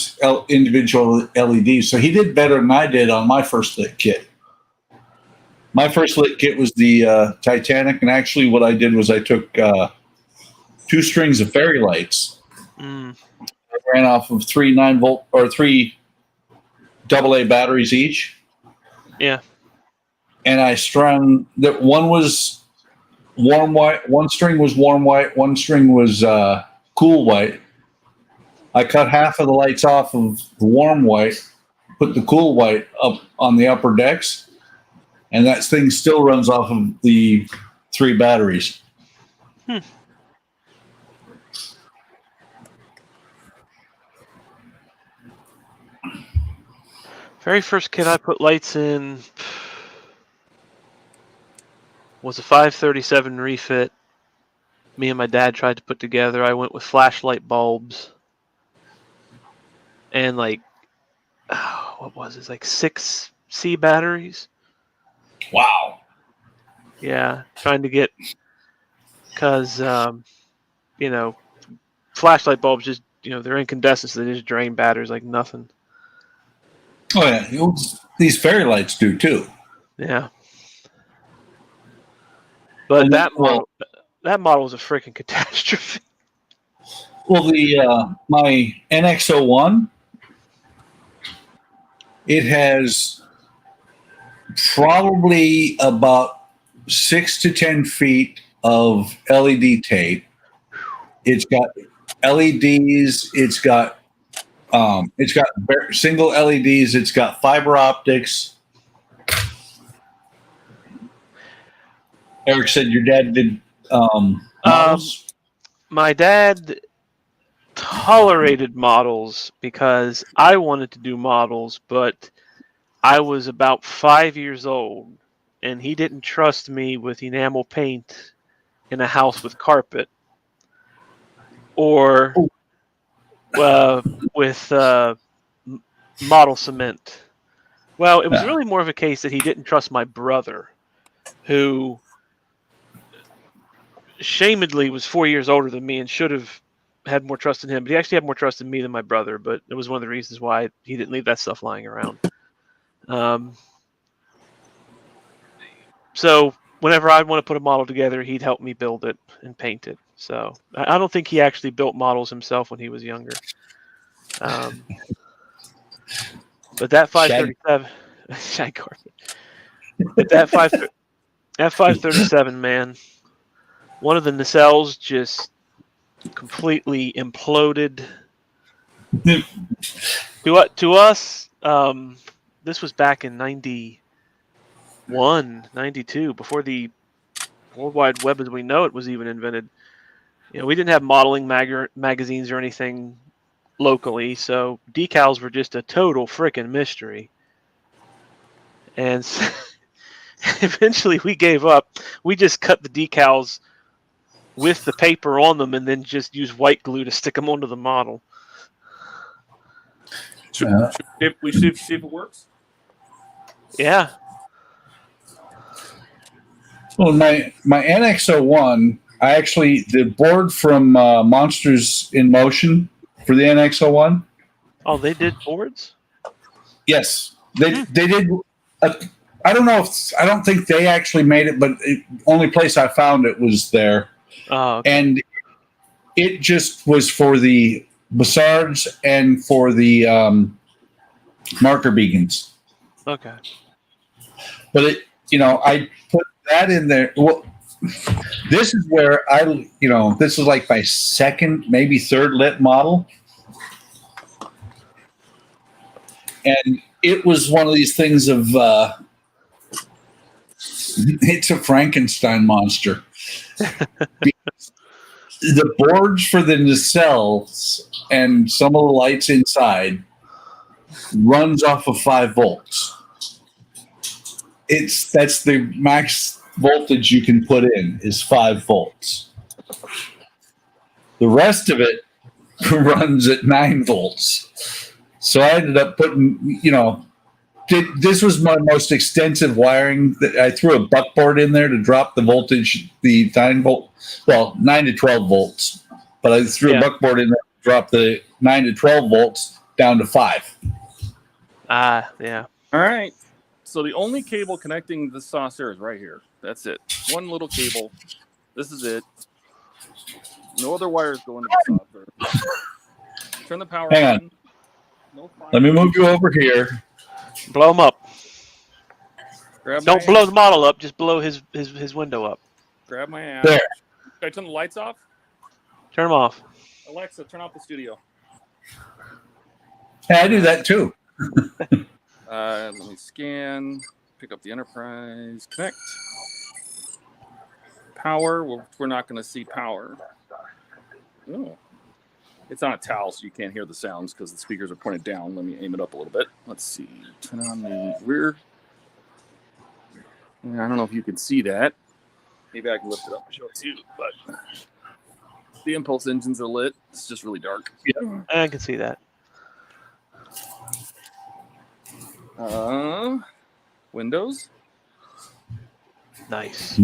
individual LEDs, so he did better than I did on my first lit kit. My first lit kit was the Titanic, and actually what I did was I took 2 strings of fairy lights. I ran off of 3 9-volt or 3 AA batteries each. Yeah. And I strung that. One was warm white, one string was warm white, one string was cool white. I cut half of the lights off of the warm white, put the cool white up on the upper decks, and that thing still runs off of the 3 batteries. Very first kit I put lights in was a 537 refit. Me and my dad tried to put together. I went with flashlight bulbs and what was it? Like 6 C batteries. Wow. Yeah, trying to get because flashlight bulbs just they're incandescent, so they just drain batteries like nothing. Oh yeah, these fairy lights do too. Yeah. But And that model was a freaking catastrophe. Well, my NX01, it has probably about 6 to 10 feet of LED tape. It's got LEDs. It's got single LEDs. It's got fiber optics. Eric said your dad did models. My dad tolerated models because I wanted to do models, but I was about 5 years old, and he didn't trust me with enamel paint in a house with carpet or with model cement. Well, it was really more of a case that he didn't trust my brother, who shamedly was 4 years older than me and should have had more trust in him. But he actually had more trust in me than my brother. But it was one of the reasons why he didn't leave that stuff lying around. So whenever I'd want to put a model together, he'd help me build it and paint it. So I don't think he actually built models himself when he was younger. But that 537, shag carpet. But that 537, man, one of the nacelles just completely imploded. To us, this was back in 91, 92, before the World Wide Web as we know it was even invented. We didn't have modeling magazines or anything locally, so decals were just a total freaking mystery. And eventually we gave up. We just cut the decals with the paper on them and then just use white glue to stick them onto the model. We should see if it works. Yeah. Well, my NX01, the board from Monsters in Motion for the NX01. Oh, they did boards? Yes, they did. I don't know I don't think they actually made it, but the only place I found it was there. Oh, okay. And it just was for the Bassards and for the marker beacons. Okay. But I put that in there. Well, this is where this is like my second, maybe third lit model. And it was one of these things of, it's a Frankenstein monster. The boards for the nacelles and some of the lights inside runs off of 5 volts. That's the max voltage you can put in is 5 volts. The rest of it runs at 9 volts. So I ended up putting, this was my most extensive wiring. I threw a buckboard in there to drop the voltage, the 9 to 12 volts. But I threw a buckboard in there to drop the 9 to 12 volts down to 5. Yeah. All right. So the only cable connecting the saucer is right here. That's it. One little cable. This is it. No other wires go into the saucer. Turn the power on. No fire. Let me move you over here. Blow them up. Don't blow hand. the model up. Just blow his window up. Grab my ass. There. Can I turn the lights off? Turn them off. Alexa, turn off the studio. Hey, I do that too. Let me scan. Pick up the Enterprise. Connect. Power. We're not going to see power. Oh. It's on a towel, so you can't hear the sounds because the speakers are pointed down. Let me aim it up a little bit. Let's see. Turn on the rear. I don't know if you can see that. Maybe I can lift it up and show it to you. But the impulse engines are lit. It's just really dark. Yeah, I can see that. Windows. Nice.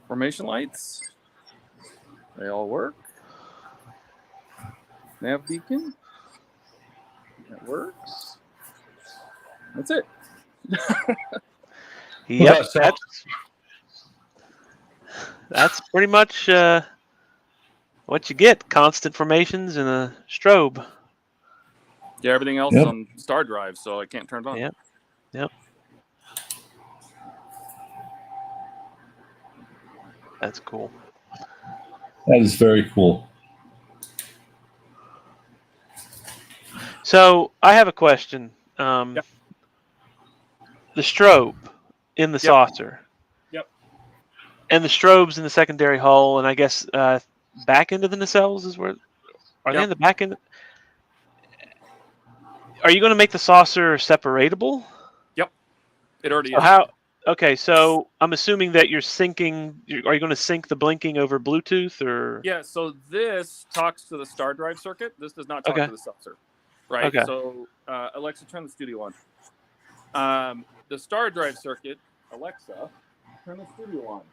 Formation lights. They all work. Nav beacon. That works. That's it. Yep. That's pretty much what you get. Constant formations and a strobe. Yeah, everything else is on star drive, so I can't turn it on. Yep. That's cool. That is very cool. So I have a question. The strobe in the saucer. Yep. And the strobes in the secondary hull, and I guess back end of the nacelles is where? Are they Yep. in the back end? Are you going to make the saucer separatable? It already So is. how? Okay, so I'm assuming that you're syncing. Are you going to sync the blinking over Bluetooth or? Yeah, so this talks to the star drive circuit. This does not talk Okay. to the saucer, right? Okay. So Alexa, turn the studio on. The star drive circuit, Alexa, turn the studio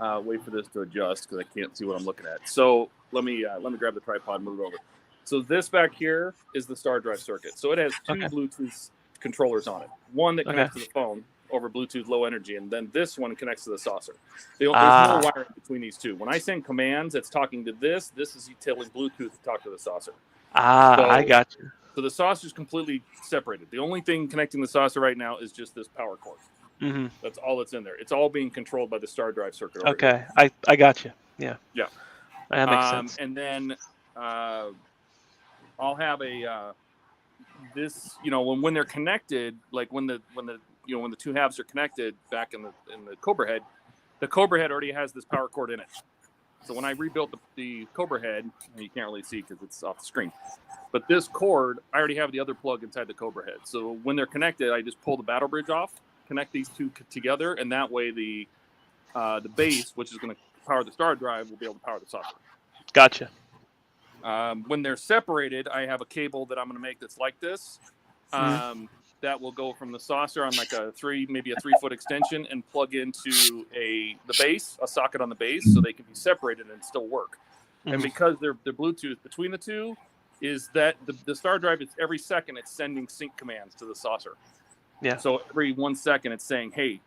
on. Wait for this to adjust because I can't see what I'm looking at. So let me grab the tripod and move it over. So this back here is the star drive circuit. So it has two Okay. Bluetooth controllers on it. One that connects Okay. to the phone over Bluetooth Low Energy, and then this one connects to the saucer. There's no Ah. wiring between these two. When I send commands, it's talking to this. This is telling Bluetooth to talk to the saucer. I got you. So the saucer is completely separated. The only thing connecting the saucer right now is just this power cord. Mm-hmm. That's all that's in there. It's all being controlled by the star drive circuit over Okay, here. I got you. Yeah. Yeah. That makes sense. And then I'll have a this, when they're connected, like when the two halves are connected back in the Cobra head, the Cobra head already has this power cord in it. So when I rebuilt the Cobra head, you can't really see because it's off the screen, but this cord, I already have the other plug inside the Cobra head. So when they're connected, I just pull the battle bridge off, connect these two together, and that way the base, which is going to power the star drive, will be able to power the saucer. Gotcha. When they're separated, I have a cable that I'm going to make that's like this. That will go from the saucer on like maybe a 3-foot extension and plug into the base, a socket on the base, so they can be separated and still work. Mhm. And because they're Bluetooth between the two, is that the star drive is every second it's sending sync commands to the saucer. Yeah. So every 1 second it's saying, hey,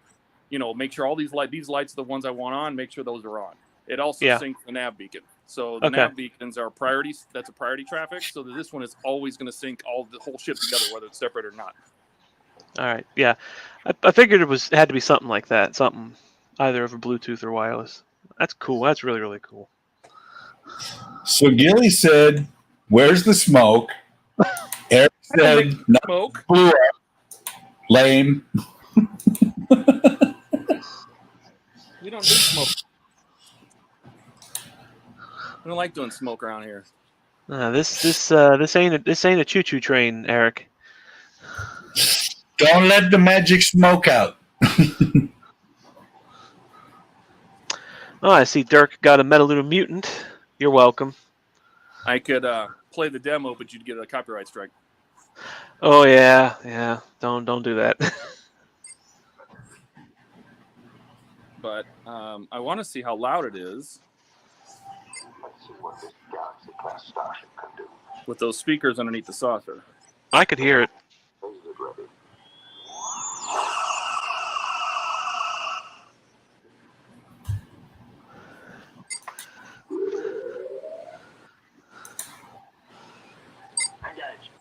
make sure all these lights are the ones I want on, make sure those are on. It also syncs the nav beacon. So the nav beacons are priorities. That's a priority traffic. So this one is always going to sync the whole ship together, whether it's separate or not. All right. Yeah, I figured it had to be something like that. Something either over Bluetooth or wireless. That's cool. That's really, really cool. So Gilly said, "Where's the smoke?" Eric said, "Not Smoke. blew up. Lame." We don't do smoke. We don't like doing smoke around here. This ain't a choo-choo train, Eric. Don't let the magic smoke out. Oh, I see Dirk got a Metaluna Mutant. You're welcome. I could play the demo, but you'd get a copyright strike. Oh yeah. Don't do that. But I want to see how loud it is. Let's see what this Galaxy-class starship can do. With those speakers underneath the saucer. I could hear it. Is it ready? Engage.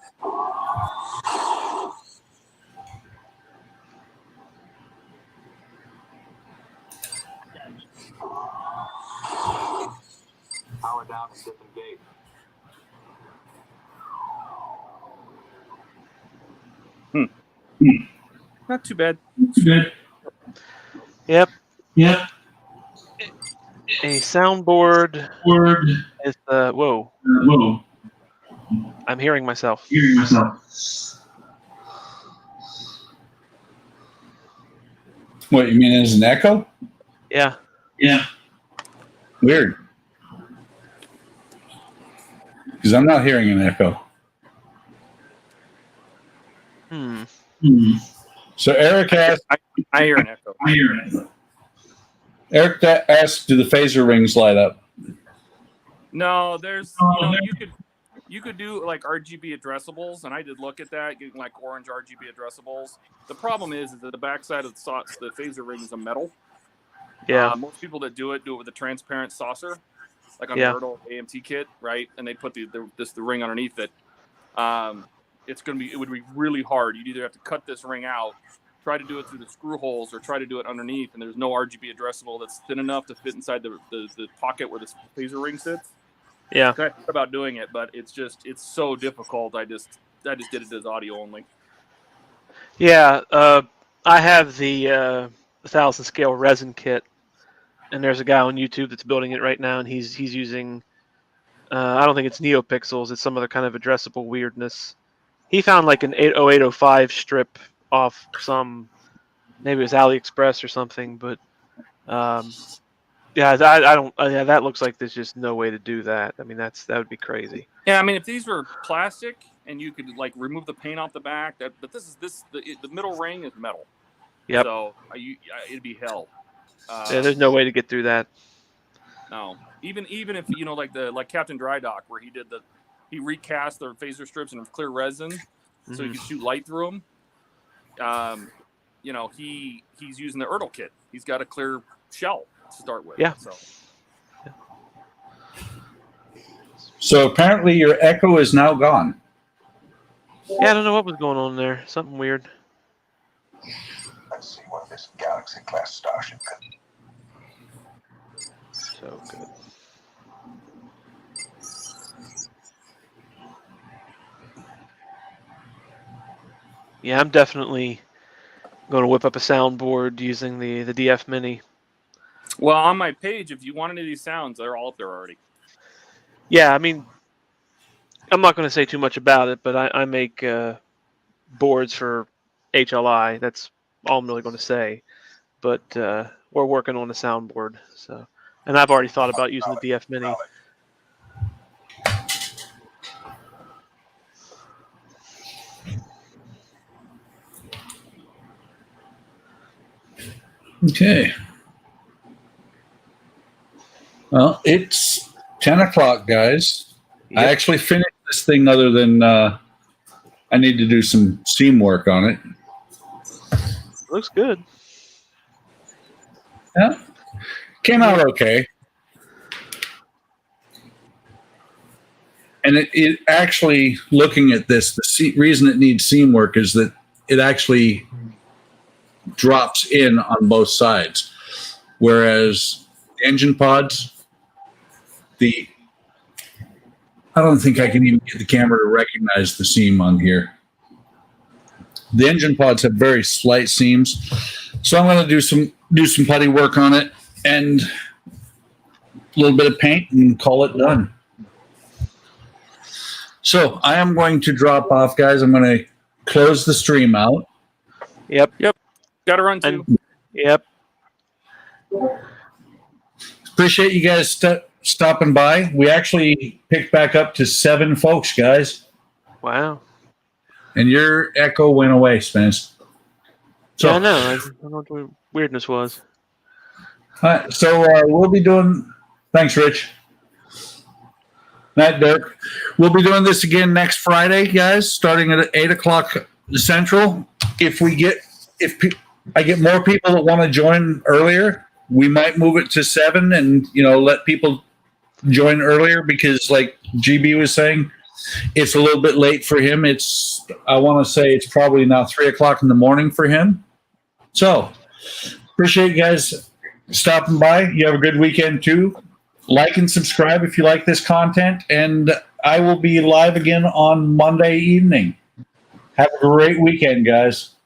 Power down and disengage. Not too bad. Good. Yep. Yep. A soundboard Word. is whoa. Whoa. I'm hearing myself. Hearing myself. What, you mean as an echo? Yeah. Yeah. Weird. Because I'm not hearing an echo. So Eric asked. I hear an echo. Eric asked, "Do the phaser rings light up?" No, there's you could do like RGB addressables, and I did look at that, getting like orange RGB addressables. The problem is that the backside of the phaser ring is a metal. Yeah. Most people that do it with a transparent saucer, like on Yeah. the Ertl AMT kit, right? And they put the ring underneath it. It would be really hard. You'd either have to cut this ring out, try to do it through the screw holes, or try to do it underneath. And there's no RGB addressable that's thin enough to fit inside the pocket where the phaser ring sits. Yeah. I thought about doing it, but it's so difficult. I just did it as audio only. Yeah. I have the 1000 scale resin kit, and there's a guy on YouTube that's building it right now, and he's using. I don't think it's NeoPixels. It's some other kind of addressable weirdness. He found like an 80805 strip off some, maybe it was AliExpress or something, but yeah, I don't. Yeah, that looks like there's just no way to do that. I mean, that would be crazy. Yeah, I mean, if these were plastic and you could like remove the paint off the back, but the middle ring is metal. Yep. So it'd be hell. Yeah, there's no way to get through that. No, even if like Captain Drydock, where he recast the phaser strips in clear resin, so he could shoot light through them. He's using the Ertl kit. He's got a clear shell to start with. Yeah. So apparently your echo is now gone. Yeah, I don't know what was going on there. Something weird. Let's see what this Galaxy class starship can do. So good. Yeah, I'm definitely going to whip up a soundboard using the DF Mini. Well, on my page, if you want any of these sounds, they're all up there already. Yeah, I mean, I'm not going to say too much about it, but I make boards for HLI. That's all I'm really going to say. But we're working on a soundboard, so, and I've already thought about using the DF Mini. Okay. Well, it's 10 o'clock, guys. Yep. I actually finished this thing other than I need to do some seam work on it. Looks good. Yeah. Came out okay. And it actually, looking at this, the reason it needs seam work is that it actually drops in on both sides. Whereas the engine pods, I don't think I can even get the camera to recognize the seam on here. The engine pods have very slight seams. So I'm going to do some putty work on it and a little bit of paint and call it done. So I am going to drop off, guys. I'm going to close the stream out. Yep. Got to run too. Yep. Appreciate you guys stopping by. We actually picked back up to 7 folks, guys. Wow. And your echo went away, Spence. So, yeah, I know. I don't know what the weirdness was. So we'll be doing. Thanks, Rich. Night, Dirk. We'll be doing this again next Friday, guys, starting at 8 o'clock Central. If I get more people that want to join earlier, we might move it to 7 and let people join earlier because, like GB was saying, it's a little bit late for him. I want to say it's probably now 3 o'clock in the morning for him. So appreciate you guys stopping by. You have a good weekend too. Like and subscribe if you like this content, and I will be live again on Monday evening. Have a great weekend, guys.